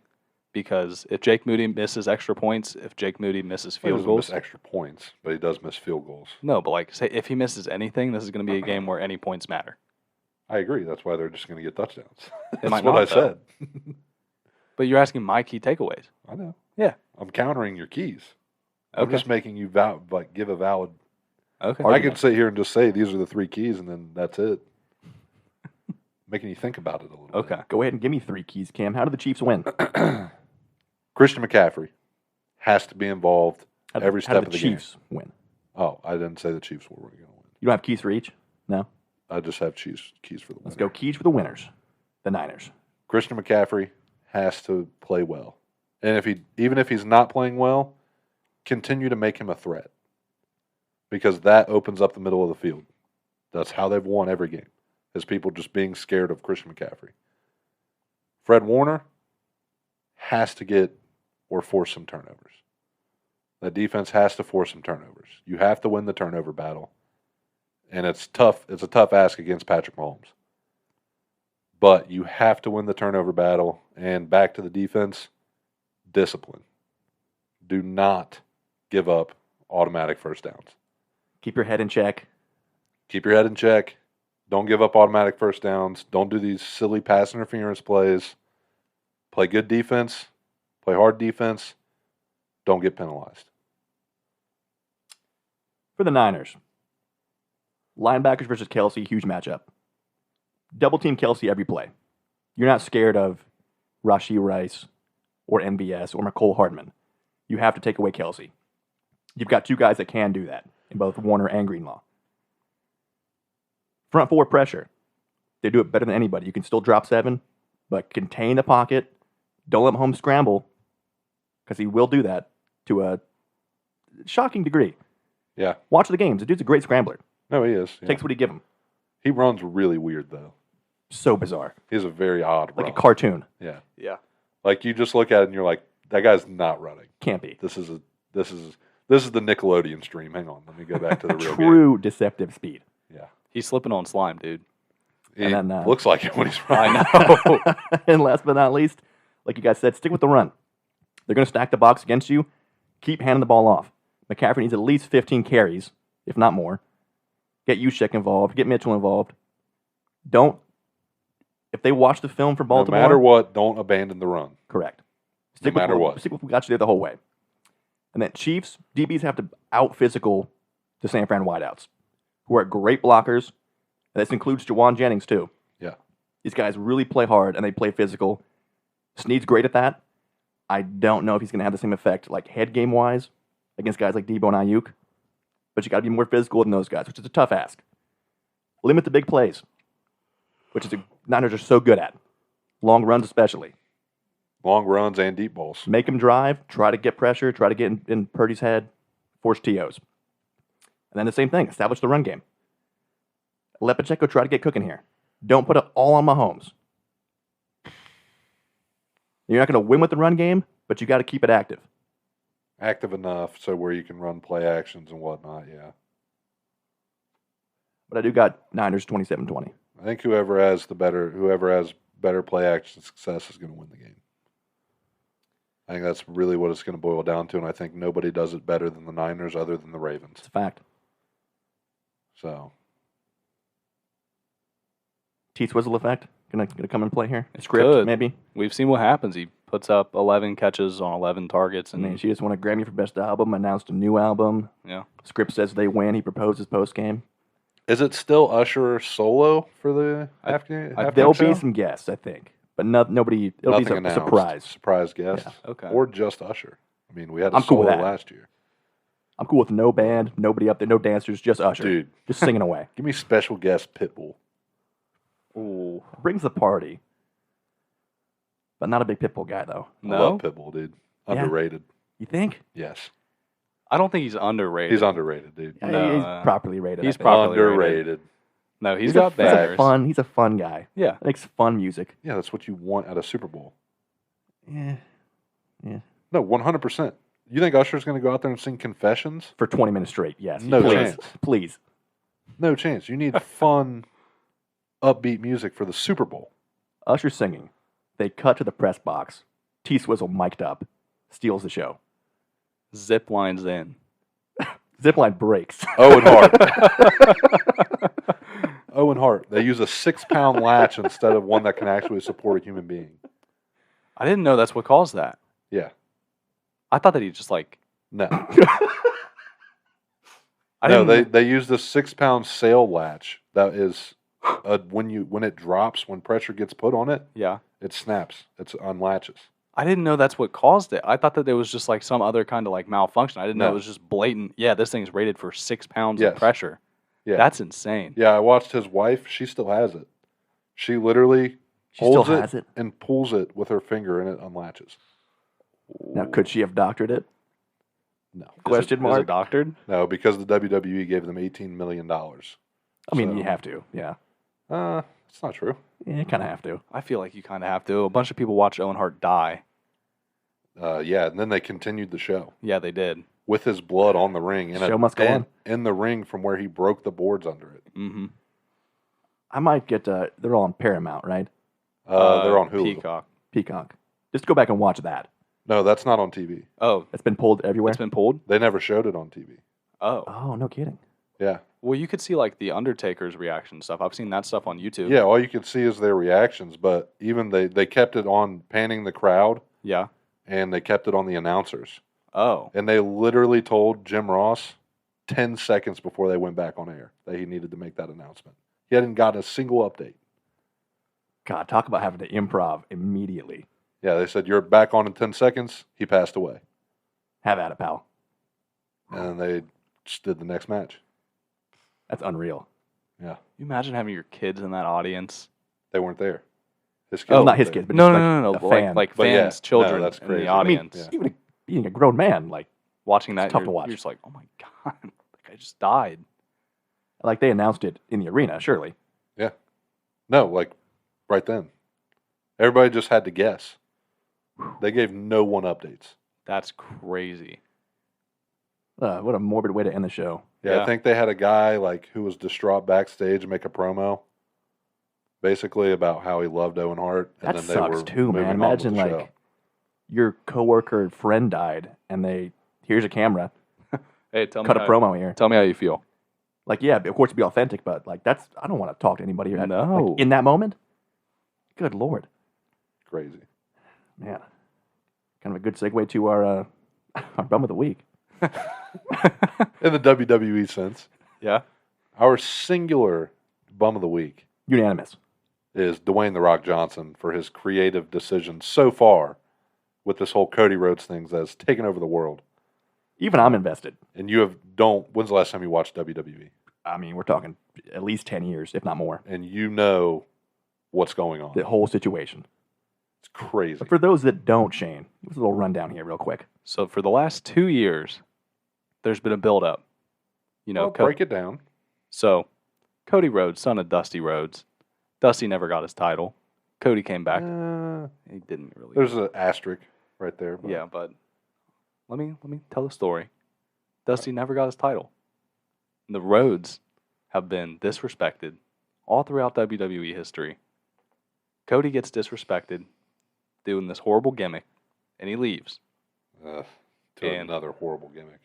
Speaker 4: because if Jake Moody misses extra points, if Jake Moody misses
Speaker 3: He
Speaker 4: field
Speaker 3: doesn't
Speaker 4: goals,
Speaker 3: miss extra points, but he does miss field goals.
Speaker 4: no, but like say if he misses anything, this is going to be a game where any points matter.
Speaker 3: I agree. That's why they're just going to get touchdowns. That's
Speaker 4: might
Speaker 3: what
Speaker 4: not,
Speaker 3: I said.
Speaker 4: But you're asking my key takeaways.
Speaker 3: I know.
Speaker 4: Yeah.
Speaker 3: I'm countering your keys. I'm
Speaker 4: Okay.
Speaker 3: just making you give a valid.
Speaker 4: Okay.
Speaker 3: I could sit here and just say these are the 3 keys, and then that's it. Making you think about it a little
Speaker 4: Okay.
Speaker 2: Go ahead and give me 3 keys, Cam. How do the Chiefs win?
Speaker 3: bit. Christian McCaffrey has to be involved every step
Speaker 2: How
Speaker 3: of
Speaker 2: do
Speaker 3: the
Speaker 2: the
Speaker 3: game.
Speaker 2: Chiefs win?
Speaker 3: Oh, I didn't say the Chiefs were going to win.
Speaker 2: You don't have keys for each? No?
Speaker 3: I just have keys for the winner.
Speaker 2: Let's go keys for the winners, the Niners.
Speaker 3: Christian McCaffrey has to play well. And even if he's not playing well, continue to make him a threat. Because that opens up the middle of the field. That's how they've won every game, is people just being scared of Christian McCaffrey. Fred Warner has to get or force some turnovers. That defense has to force some turnovers. You have to win the turnover battle. And it's tough. It's a tough ask against Patrick Mahomes. But you have to win the turnover battle. And back to the defense, discipline. Do not give up automatic first downs.
Speaker 2: Keep your head in check.
Speaker 3: Keep your head in check. Don't give up automatic first downs. Don't do these silly pass interference plays. Play good defense. Play hard defense. Don't get penalized.
Speaker 2: For the Niners, linebackers versus Kelsey, huge matchup. Double team Kelsey every play. You're not scared of Rashee Rice or MBS or McCole Hardman. You have to take away Kelsey. You've got 2 guys that can do that in both Warner and Greenlaw. Front 4 pressure. They do it better than anybody. You can still drop 7, but contain the pocket. Don't let Mahomes scramble, because he will do that to a shocking degree.
Speaker 3: Yeah.
Speaker 2: Watch the games. The dude's a great scrambler.
Speaker 3: No, he is. Yeah.
Speaker 2: Takes what he give him.
Speaker 3: He runs really weird, though.
Speaker 2: So bizarre.
Speaker 3: He's a very odd
Speaker 2: Like
Speaker 3: run.
Speaker 2: a cartoon.
Speaker 3: Yeah.
Speaker 4: Yeah.
Speaker 3: Like you just look at it and you're like, that guy's not running.
Speaker 2: Can't be.
Speaker 3: This is the Nickelodeon stream. Hang on, let me go back to the real game.
Speaker 2: True deceptive speed.
Speaker 3: Yeah.
Speaker 4: He's slipping on slime, dude.
Speaker 3: He
Speaker 2: And then,
Speaker 3: looks like it when he's running.
Speaker 4: I know.
Speaker 2: And last but not least, like you guys said, stick with the run. They're going to stack the box against you. Keep handing the ball off. McCaffrey needs at least 15 carries, if not more. Get Juszczyk involved. Get Mitchell involved. If they watch the film for
Speaker 3: No
Speaker 2: Baltimore.
Speaker 3: matter what, don't abandon the run.
Speaker 2: Correct.
Speaker 3: No matter what.
Speaker 2: Stick with what got you there the whole way. And then Chiefs, DBs have to out-physical the San Fran wideouts, who are great blockers. And this includes Jawan Jennings, too.
Speaker 3: Yeah.
Speaker 2: These guys really play hard, and they play physical. Snead's great at that. I don't know if he's going to have the same effect, like head game-wise, against guys like Debo and Ayuk. But you got to be more physical than those guys, which is a tough ask. Limit the big plays, which is the Niners are so good at. Long runs especially.
Speaker 3: Long runs and deep balls.
Speaker 2: Make him drive, try to get pressure, try to get in Purdy's head, force TOs. And then the same thing, establish the run game. Let Pacheco try to get cooking here. Don't put it all on Mahomes. You're not going to win with the run game, but you got to keep it active.
Speaker 3: Active enough so where you can run play actions and whatnot, yeah.
Speaker 2: But I do got Niners 27-20.
Speaker 3: I think whoever has better play action success is going to win the game. I think that's really what it's going to boil down to, and I think nobody does it better than the Niners other than the Ravens.
Speaker 2: It's a fact.
Speaker 3: So,
Speaker 2: T-Swizzle effect gonna come and play here. Script,
Speaker 4: Could.
Speaker 2: maybe.
Speaker 4: We've seen what happens. He puts up 11 catches on 11 targets,
Speaker 2: I
Speaker 4: and
Speaker 2: mean, she just won a Grammy for Best Album, announced a new album.
Speaker 4: yeah,
Speaker 2: Script says they win. He proposes post-game.
Speaker 3: is it still Usher solo for the halftime
Speaker 2: There'll
Speaker 3: show?
Speaker 2: be some guests, I think. But nobody, it'll
Speaker 3: Nothing
Speaker 2: be a
Speaker 3: announced.
Speaker 2: surprise.
Speaker 3: Surprise guest.
Speaker 4: okay.
Speaker 3: Or just Usher. I mean, we had a
Speaker 2: I'm cool
Speaker 3: solo
Speaker 2: with that.
Speaker 3: last year.
Speaker 2: I'm cool with no band, nobody up there, no dancers, just Usher.
Speaker 3: Dude,
Speaker 2: Just singing away.
Speaker 3: give me special guest Pitbull.
Speaker 2: Ooh. Brings the party. But not a big Pitbull guy, though.
Speaker 3: I
Speaker 4: No?
Speaker 3: love Pitbull, dude.
Speaker 2: Yeah.
Speaker 3: Underrated.
Speaker 2: You think?
Speaker 3: Yes.
Speaker 4: I don't think he's underrated.
Speaker 3: He's underrated, dude.
Speaker 2: Yeah,
Speaker 4: No,
Speaker 2: he's properly rated.
Speaker 4: he's
Speaker 2: I think.
Speaker 4: properly rated.
Speaker 3: Underrated.
Speaker 4: No, he's
Speaker 2: He's
Speaker 4: got
Speaker 2: a
Speaker 4: bangers.
Speaker 2: He's a fun guy.
Speaker 4: Yeah.
Speaker 2: Makes fun music.
Speaker 3: Yeah, that's what you want at a Super Bowl.
Speaker 2: Yeah.
Speaker 3: No, 100%. You think Usher's going to go out there and sing Confessions?
Speaker 2: For 20 minutes straight, yes.
Speaker 3: No
Speaker 2: please,
Speaker 3: chance.
Speaker 2: Please.
Speaker 3: No chance. You need fun, upbeat music for the Super Bowl.
Speaker 2: Usher singing. They cut to the press box. T-Swizzle mic'd up. Steals the show.
Speaker 4: Zip lines in.
Speaker 2: Zipline breaks.
Speaker 3: Owen Hart. Owen Hart. They use a 6-pound latch instead of one that can actually support a human being.
Speaker 4: I didn't know that's what caused that.
Speaker 3: Yeah.
Speaker 4: I thought that he just like.
Speaker 3: No.
Speaker 4: I
Speaker 3: No,
Speaker 4: didn't.
Speaker 3: they use the 6-pound sail latch that is when it drops, when pressure gets put on it,
Speaker 4: Yeah.
Speaker 3: it snaps. It unlatches.
Speaker 4: I didn't know that's what caused it. I thought that there was just like some other kind of like malfunction. I didn't know
Speaker 3: No.
Speaker 4: it was just blatant. Yeah, this thing's rated for 6 pounds
Speaker 3: Yes.
Speaker 4: of pressure.
Speaker 3: Yeah.
Speaker 4: That's insane.
Speaker 3: Yeah, I watched his wife. She still has it. She literally
Speaker 2: She still
Speaker 3: holds
Speaker 2: has it.
Speaker 3: and pulls it with her finger, and it unlatches.
Speaker 2: Now, could she have doctored it?
Speaker 3: No.
Speaker 2: Question
Speaker 4: Is
Speaker 2: mark.
Speaker 4: it doctored?
Speaker 3: No, because the WWE gave them $18 million.
Speaker 2: I mean,
Speaker 3: So-
Speaker 2: you have to. Yeah.
Speaker 3: It's not true.
Speaker 2: Yeah, you kind of have to.
Speaker 4: I feel like you kind of have to. A bunch of people watch Owen Hart die.
Speaker 3: Yeah, and then they continued the show
Speaker 4: Yeah, they did.
Speaker 3: with his blood on the ring.
Speaker 2: Show must go on.
Speaker 3: In the ring from where he broke the boards under it.
Speaker 4: Mm-hmm.
Speaker 2: I might get. They're all on Paramount, right?
Speaker 3: They're on Hulu.
Speaker 4: Peacock.
Speaker 2: Peacock. Just go back and watch that.
Speaker 3: No, that's not on TV.
Speaker 4: Oh,
Speaker 2: It's been pulled everywhere.
Speaker 4: it's been pulled?
Speaker 3: They never showed it on TV.
Speaker 4: Oh.
Speaker 2: Oh, no kidding.
Speaker 3: Yeah.
Speaker 4: Well, you could see like the Undertaker's reaction stuff. I've seen that stuff on YouTube.
Speaker 3: Yeah, all you could see is their reactions, but even they kept it on panning the crowd,
Speaker 4: Yeah.
Speaker 3: and they kept it on the announcers.
Speaker 4: Oh.
Speaker 3: And they literally told Jim Ross 10 seconds before they went back on air that he needed to make that announcement. He hadn't gotten a single update.
Speaker 2: God, talk about having to improv immediately.
Speaker 3: Yeah, they said, you're back on in 10 seconds. He passed away.
Speaker 2: Have at it, pal.
Speaker 3: And they just did the next match.
Speaker 2: That's unreal.
Speaker 3: Yeah.
Speaker 4: You imagine having your kids in that audience?
Speaker 3: They weren't there. His kids
Speaker 2: Well, not
Speaker 3: weren't
Speaker 2: his
Speaker 3: there.
Speaker 2: kids, but
Speaker 4: No,
Speaker 2: just
Speaker 4: no,
Speaker 2: like
Speaker 4: no.
Speaker 2: a fan.
Speaker 4: Like
Speaker 3: But yeah,
Speaker 4: fans, children
Speaker 3: no, that's
Speaker 4: in
Speaker 3: crazy.
Speaker 4: the
Speaker 3: I mean,
Speaker 4: audience.
Speaker 3: yeah.
Speaker 2: Even being a grown man, like
Speaker 4: Watching that,
Speaker 2: It's tough
Speaker 4: you're,
Speaker 2: to watch.
Speaker 4: you're just like, oh my God, that guy just died.
Speaker 2: they announced it in the arena, surely.
Speaker 3: No, like right then. Everybody just had to guess. They gave no one updates.
Speaker 4: That's crazy.
Speaker 2: What a morbid way to end the show.
Speaker 3: Yeah,
Speaker 4: Yeah.
Speaker 3: I think they had a guy like who was distraught backstage make a promo, basically about how he loved Owen Hart, and
Speaker 2: That
Speaker 3: then they
Speaker 2: sucks
Speaker 3: were
Speaker 2: too,
Speaker 3: moving
Speaker 2: man.
Speaker 3: on with
Speaker 2: Imagine
Speaker 3: the show.
Speaker 2: like your coworker and friend died, and here's a camera,
Speaker 4: Hey, tell
Speaker 2: cut
Speaker 4: me
Speaker 2: a
Speaker 4: how,
Speaker 2: promo here.
Speaker 4: Tell me how you feel.
Speaker 2: Like, yeah, of course, be authentic, but like I don't want to talk to anybody.
Speaker 4: No.
Speaker 2: Like, in that moment. Good Lord,
Speaker 3: Crazy.
Speaker 2: man. Kind of a good segue to our bum of the week.
Speaker 3: In the WWE sense,
Speaker 4: Yeah.
Speaker 3: our singular bum of the week
Speaker 2: Unanimous.
Speaker 3: is Dwayne "The Rock" Johnson for his creative decisions so far with this whole Cody Rhodes thing that's taken over the world.
Speaker 2: Even I'm invested.
Speaker 3: And when's the last time you watched WWE?
Speaker 2: I mean, we're talking at least 10 years, if not more.
Speaker 3: And you know what's going on.
Speaker 2: The whole situation.
Speaker 3: It's crazy.
Speaker 2: But for those that don't, Shane, give us a little rundown here, real quick.
Speaker 4: So for the last 2 years, there's been a build-up. You know,
Speaker 3: Well, break it down.
Speaker 4: So Cody Rhodes, son of Dusty Rhodes. Dusty never got his title. Cody came back. He didn't really.
Speaker 3: There's an asterisk right there. But
Speaker 4: Yeah, but let me tell the story. Dusty never got his title. The Rhodes have been disrespected all throughout WWE history. Cody gets disrespected doing this horrible gimmick, and he leaves.
Speaker 3: To
Speaker 4: And-
Speaker 3: another horrible gimmick.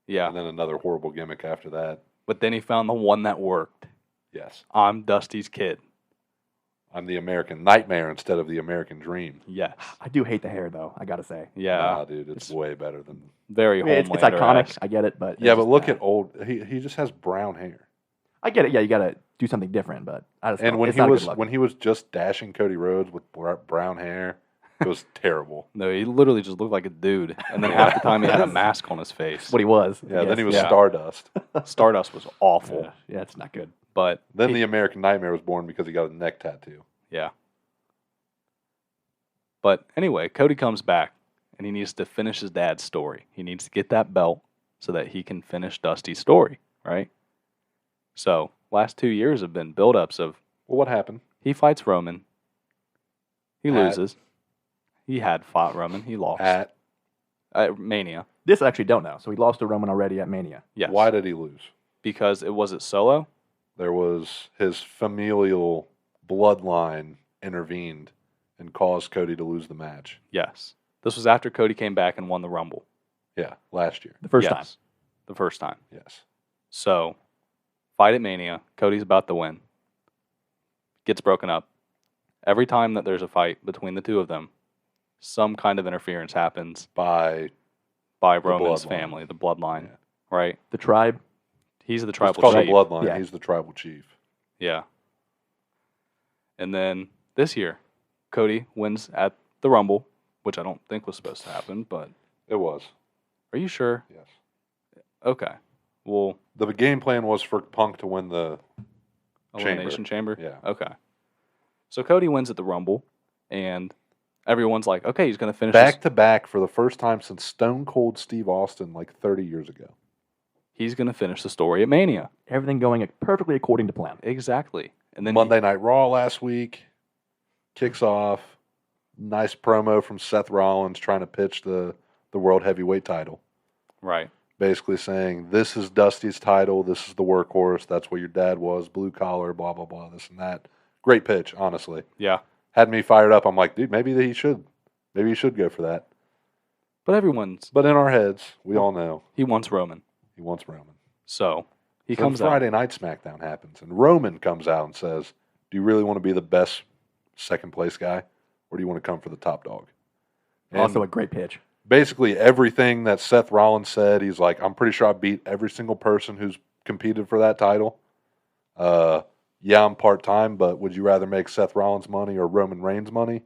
Speaker 4: Yeah,
Speaker 3: And then another horrible gimmick after that.
Speaker 4: but then he found the one that worked.
Speaker 3: Yes.
Speaker 4: I'm Dusty's kid.
Speaker 3: I'm the American nightmare instead of the American dream.
Speaker 4: Yes.
Speaker 2: I do hate the hair, though, I got to say.
Speaker 4: Yeah.
Speaker 3: Nah, dude, it's
Speaker 4: It's
Speaker 3: way better than.
Speaker 4: Very
Speaker 2: I mean, it's iconic.
Speaker 4: Homelander-esque.
Speaker 2: I get it, but
Speaker 3: Yeah,
Speaker 2: it's
Speaker 3: but
Speaker 2: just
Speaker 3: look
Speaker 2: bad.
Speaker 3: at old. He just has brown hair.
Speaker 2: I get it. Yeah, you got to do something different, but I just
Speaker 3: And
Speaker 2: don't-
Speaker 3: when
Speaker 2: it's
Speaker 3: he
Speaker 2: not a
Speaker 3: was
Speaker 2: good look.
Speaker 3: when he was just dashing Cody Rhodes with brown hair, it was terrible.
Speaker 4: No, he literally just looked like a dude. And then half the time he had a mask on his face.
Speaker 2: what he was.
Speaker 3: Yeah,
Speaker 2: I
Speaker 3: then he was
Speaker 2: guess.
Speaker 4: Yeah.
Speaker 3: Stardust.
Speaker 4: Stardust was awful.
Speaker 2: Yeah, it's not good.
Speaker 4: But
Speaker 3: Then the American Nightmare was born because he got a neck tattoo.
Speaker 4: yeah. But anyway, Cody comes back and he needs to finish his dad's story. He needs to get that belt so that he can finish Dusty's story, right? So, last 2 years have been build-ups of
Speaker 3: Well, what happened?
Speaker 4: he fights Roman. He
Speaker 3: At-
Speaker 4: loses. He had fought Roman. He lost.
Speaker 3: At
Speaker 4: Mania.
Speaker 2: This I actually don't know. So he lost to Roman already at Mania.
Speaker 4: Yes.
Speaker 3: Why did he lose?
Speaker 4: Because it was Solo?
Speaker 3: There was his familial bloodline intervened and caused Cody to lose the match.
Speaker 4: Yes. This was after Cody came back and won the Rumble.
Speaker 3: Yeah, last year.
Speaker 2: The first
Speaker 4: Yes.
Speaker 2: time.
Speaker 4: The first time.
Speaker 3: Yes.
Speaker 4: So, fight at Mania. Cody's about to win. Gets broken up. Every time that there's a fight between the two of them, some kind of interference happens
Speaker 3: By
Speaker 4: by Roman's
Speaker 3: bloodline.
Speaker 4: family, the bloodline,
Speaker 3: Yeah.
Speaker 4: right?
Speaker 2: The tribe.
Speaker 4: He's the
Speaker 3: it's
Speaker 4: tribal
Speaker 3: called
Speaker 4: chief.
Speaker 3: the bloodline.
Speaker 2: Yeah.
Speaker 3: He's the tribal chief.
Speaker 4: Yeah. And then this year, Cody wins at the Rumble, which I don't think was supposed to happen, but
Speaker 3: It was.
Speaker 4: are you sure?
Speaker 3: Yes.
Speaker 4: Okay. Well,
Speaker 3: The game plan was for Punk to win the
Speaker 4: Elimination Chamber?
Speaker 3: Yeah.
Speaker 4: Okay. So Cody wins at the Rumble, and everyone's like, okay, he's going to finish
Speaker 3: back
Speaker 4: this.
Speaker 3: to back for the first time since Stone Cold Steve Austin like 30 years ago.
Speaker 4: He's going to finish the story at Mania.
Speaker 2: Everything going perfectly according to plan.
Speaker 4: Exactly. And then
Speaker 3: Monday Night Raw last week kicks off. Nice promo from Seth Rollins trying to pitch the World Heavyweight title.
Speaker 4: right.
Speaker 3: Basically saying, this is Dusty's title. This is the workhorse. That's what your dad was. Blue collar, blah, blah, blah, this and that. Great pitch, honestly.
Speaker 4: Yeah.
Speaker 3: Had me fired up. I'm like, dude, maybe he should. Maybe he should go for that.
Speaker 4: But everyone's,
Speaker 3: But in our heads, we all know
Speaker 4: he wants Roman.
Speaker 3: he wants Roman.
Speaker 4: So he
Speaker 3: Then
Speaker 4: comes out.
Speaker 3: Friday Night SmackDown happens, and Roman comes out and says, do you really want to be the best second place guy, or do you want to come for the top dog? And
Speaker 2: Also a great pitch.
Speaker 3: basically everything that Seth Rollins said, he's like, I'm pretty sure I beat every single person who's competed for that title. Yeah, I'm part-time, but would you rather make Seth Rollins money or Roman Reigns money?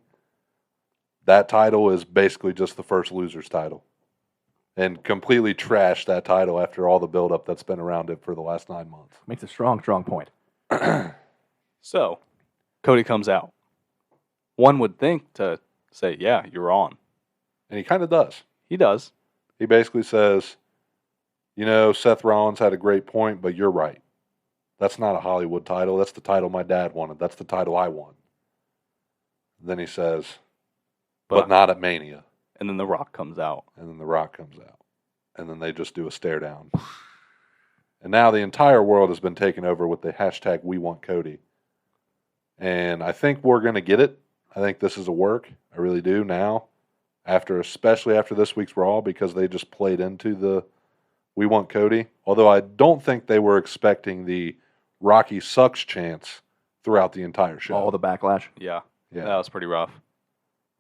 Speaker 3: That title is basically just the first loser's title. And completely trashed that title after all the buildup that's been around it for the last 9 months.
Speaker 2: Makes a strong, strong point.
Speaker 4: So Cody comes out. One would think to say, yeah, you're on.
Speaker 3: And he kind of does.
Speaker 4: He does.
Speaker 3: He basically says, you know, Seth Rollins had a great point, but you're right. That's not a Hollywood title. That's the title my dad wanted. That's the title I won. Then he says, but not at Mania.
Speaker 4: And then The Rock comes out.
Speaker 3: And then The Rock comes out. And then they just do a stare down. And now the entire world has been taken over with the hashtag We Want Cody. And I think we're going to get it. I think this is a work. I really do now. Especially after this week's Raw, because they just played into the We Want Cody. Although I don't think they were expecting the Rocky sucks chants throughout the entire show.
Speaker 2: All the backlash.
Speaker 4: Yeah.
Speaker 3: Yeah.
Speaker 4: That was pretty rough.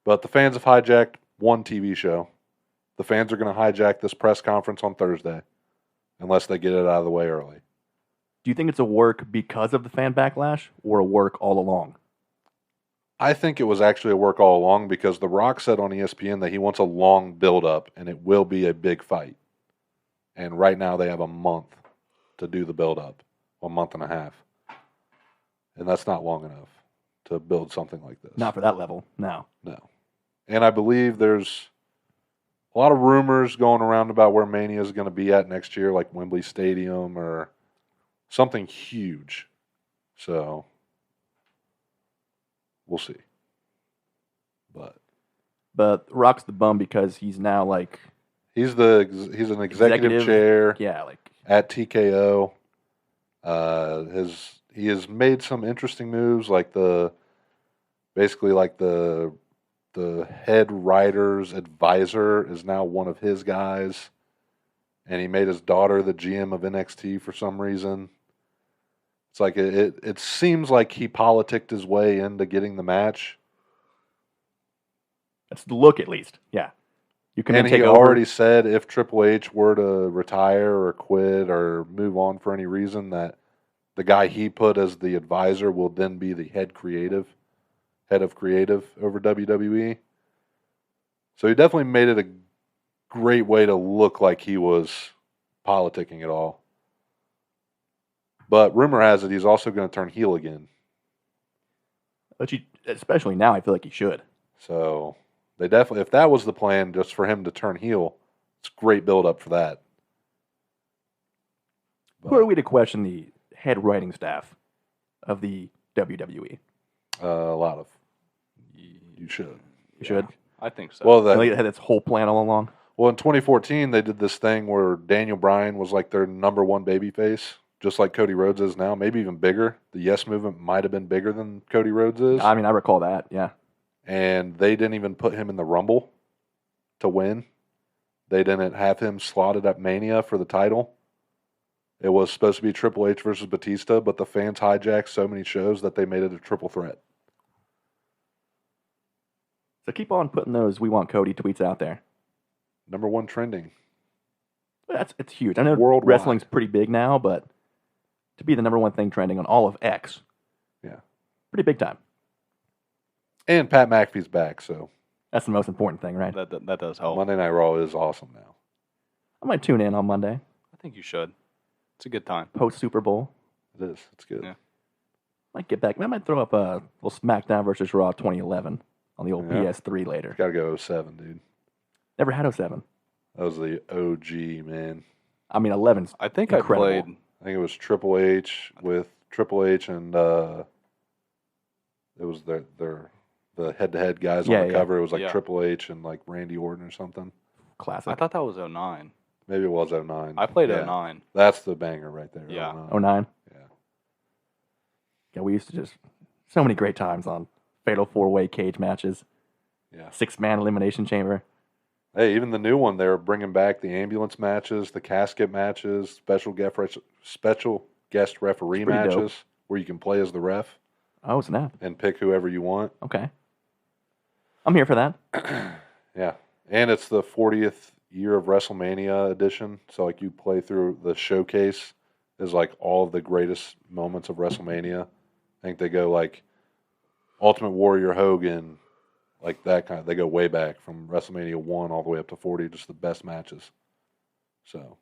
Speaker 3: But the fans have hijacked one TV show. The fans are going to hijack this press conference on Thursday, unless they get it out of the way early.
Speaker 2: Do you think it's a work because of the fan backlash or a work all along?
Speaker 3: I think it was actually a work all along because The Rock said on ESPN that he wants a long build-up, and it will be a big fight. And right now they have a month to do the build-up, a month and a half. And that's not long enough to build something like this.
Speaker 2: Not for that level, no.
Speaker 3: No. And I believe there's a lot of rumors going around about where Mania is going to be at next year, like Wembley Stadium or something huge. So we'll see.
Speaker 2: But Rock's the bum because he's now like,
Speaker 3: He's an executive chair
Speaker 2: yeah, like
Speaker 3: at TKO. He has made some interesting moves, like the head writer's advisor is now one of his guys, and he made his daughter the GM of NXT for some reason. It's like it seems like he politicked his way into getting the match.
Speaker 2: that's the look at least. Yeah. You can
Speaker 3: And
Speaker 2: then take
Speaker 3: he
Speaker 2: over.
Speaker 3: already said if Triple H were to retire or quit or move on for any reason, that the guy he put as the advisor will then be the head of creative over WWE. So he definitely made it a great way to look like he was politicking it all. But rumor has it he's also going to turn heel again.
Speaker 2: But especially now, I feel like he should.
Speaker 3: So They definitely, if that was the plan, just for him to turn heel, it's great build up for that.
Speaker 2: Who are we to question the head writing staff of the WWE?
Speaker 3: A lot of. You should.
Speaker 2: You should.
Speaker 4: I think so.
Speaker 3: Well,
Speaker 2: They had its whole plan all along.
Speaker 3: Well, in 2014, they did this thing where Daniel Bryan was like their number one babyface, just like Cody Rhodes is now, maybe even bigger. The Yes Movement might have been bigger than Cody Rhodes is.
Speaker 2: I mean, I recall that, yeah.
Speaker 3: And they didn't even put him in the Rumble to win. They didn't have him slotted at Mania for the title. It was supposed to be Triple H versus Batista, but the fans hijacked so many shows that they made it a triple threat.
Speaker 2: So keep on putting those "We Want Cody" tweets out there.
Speaker 3: Number one trending.
Speaker 2: It's huge. I know
Speaker 3: Worldwide.
Speaker 2: wrestling's pretty big now, but to be the number one thing trending on all of X,
Speaker 3: Yeah.
Speaker 2: pretty big time.
Speaker 3: And Pat McAfee's back, so
Speaker 2: That's the most important thing, right?
Speaker 4: That does help.
Speaker 3: Monday Night Raw is awesome now.
Speaker 2: I might tune in on Monday,
Speaker 4: I think you should. It's a good time.
Speaker 2: post Super Bowl.
Speaker 3: It is. It's good.
Speaker 4: Yeah.
Speaker 2: Might get back. I might throw up a little SmackDown versus Raw 2011 on the old
Speaker 3: Yeah.
Speaker 2: PS3 later.
Speaker 3: Got to go 07, dude.
Speaker 2: Never had 07.
Speaker 3: That was the OG, man.
Speaker 2: I mean, 11's
Speaker 4: I think
Speaker 2: incredible.
Speaker 4: I played.
Speaker 3: I think it was Triple H with Triple H and it was the head-to-head guys
Speaker 2: Yeah,
Speaker 3: on the
Speaker 2: yeah.
Speaker 3: cover. It was like
Speaker 4: Yeah.
Speaker 3: Triple H and like Randy Orton or something.
Speaker 2: Classic.
Speaker 4: I thought that was 09.
Speaker 3: Maybe it was 09.
Speaker 4: I played
Speaker 3: yeah.
Speaker 4: 09.
Speaker 3: That's the banger right there.
Speaker 4: Yeah.
Speaker 3: 09.
Speaker 2: 09.
Speaker 3: Yeah.
Speaker 2: Yeah, we used to just so many great times on fatal four-way cage matches,
Speaker 3: Yeah.
Speaker 2: 6-man elimination chamber.
Speaker 3: Hey, even the new one, they're bringing back the ambulance matches, the casket matches, special guest referee
Speaker 2: Pretty dope.
Speaker 3: matches where you can play as the ref
Speaker 2: Oh, snap.
Speaker 3: and pick whoever you want.
Speaker 2: Okay. I'm here for that.
Speaker 3: Yeah. And it's the 40th year of WrestleMania edition. So, like, you play through the showcase is like all of the greatest moments of WrestleMania. I think they go like Ultimate Warrior Hogan, like that kind of. They go way back from WrestleMania 1 all the way up to 40, just the best matches. So,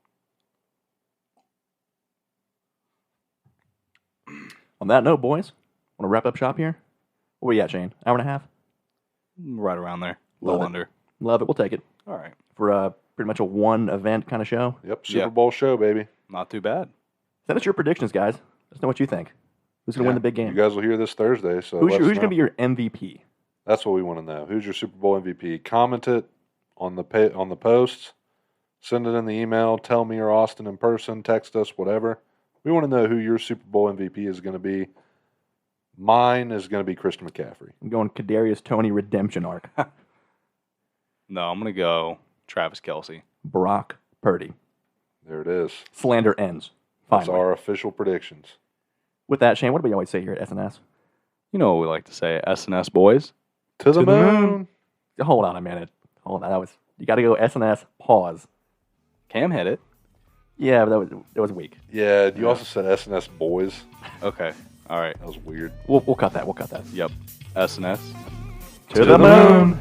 Speaker 2: On that note, boys, want to wrap up shop here? What we at, Shane? Hour and a half?
Speaker 4: Right around there. A
Speaker 2: Love
Speaker 4: little
Speaker 2: it.
Speaker 4: under.
Speaker 2: Love it. We'll take it
Speaker 4: All right.
Speaker 2: for pretty much a one event kind of show.
Speaker 3: yep, Super
Speaker 4: Yeah.
Speaker 3: Bowl show, baby.
Speaker 4: Not too bad.
Speaker 2: Send us your predictions, guys. Let us know what you think. Who's going to win the big game?
Speaker 3: You guys will hear this Thursday. So,
Speaker 2: Who's
Speaker 3: let us
Speaker 2: going to
Speaker 3: know.
Speaker 2: be your MVP?
Speaker 3: That's what we want to know. Who's your Super Bowl MVP? Comment it on the posts. Send it in the email. Tell me or Austin in person. Text us, whatever. We want to know who your Super Bowl MVP is going to be. Mine is going to be Christian McCaffrey.
Speaker 2: I'm going Kadarius Toney redemption arc.
Speaker 4: No, I'm going to go Travis Kelce.
Speaker 2: Brock Purdy.
Speaker 3: There it is.
Speaker 2: Slander ends.
Speaker 3: That's
Speaker 2: Finally.
Speaker 3: our official predictions.
Speaker 2: With that, Shane, what do we always say here at SnS?
Speaker 4: You know what we like to say, SnS boys.
Speaker 3: To the
Speaker 2: To the
Speaker 3: moon.
Speaker 2: Hold on a minute. Hold on. You got to go SnS. Pause.
Speaker 4: Cam hit it.
Speaker 2: Yeah, but that was weak.
Speaker 3: Yeah, you also said SNS boys.
Speaker 4: Okay. All right.
Speaker 3: That was weird.
Speaker 2: We'll cut that. We'll cut that.
Speaker 4: Yep. SNS.
Speaker 2: To the moon.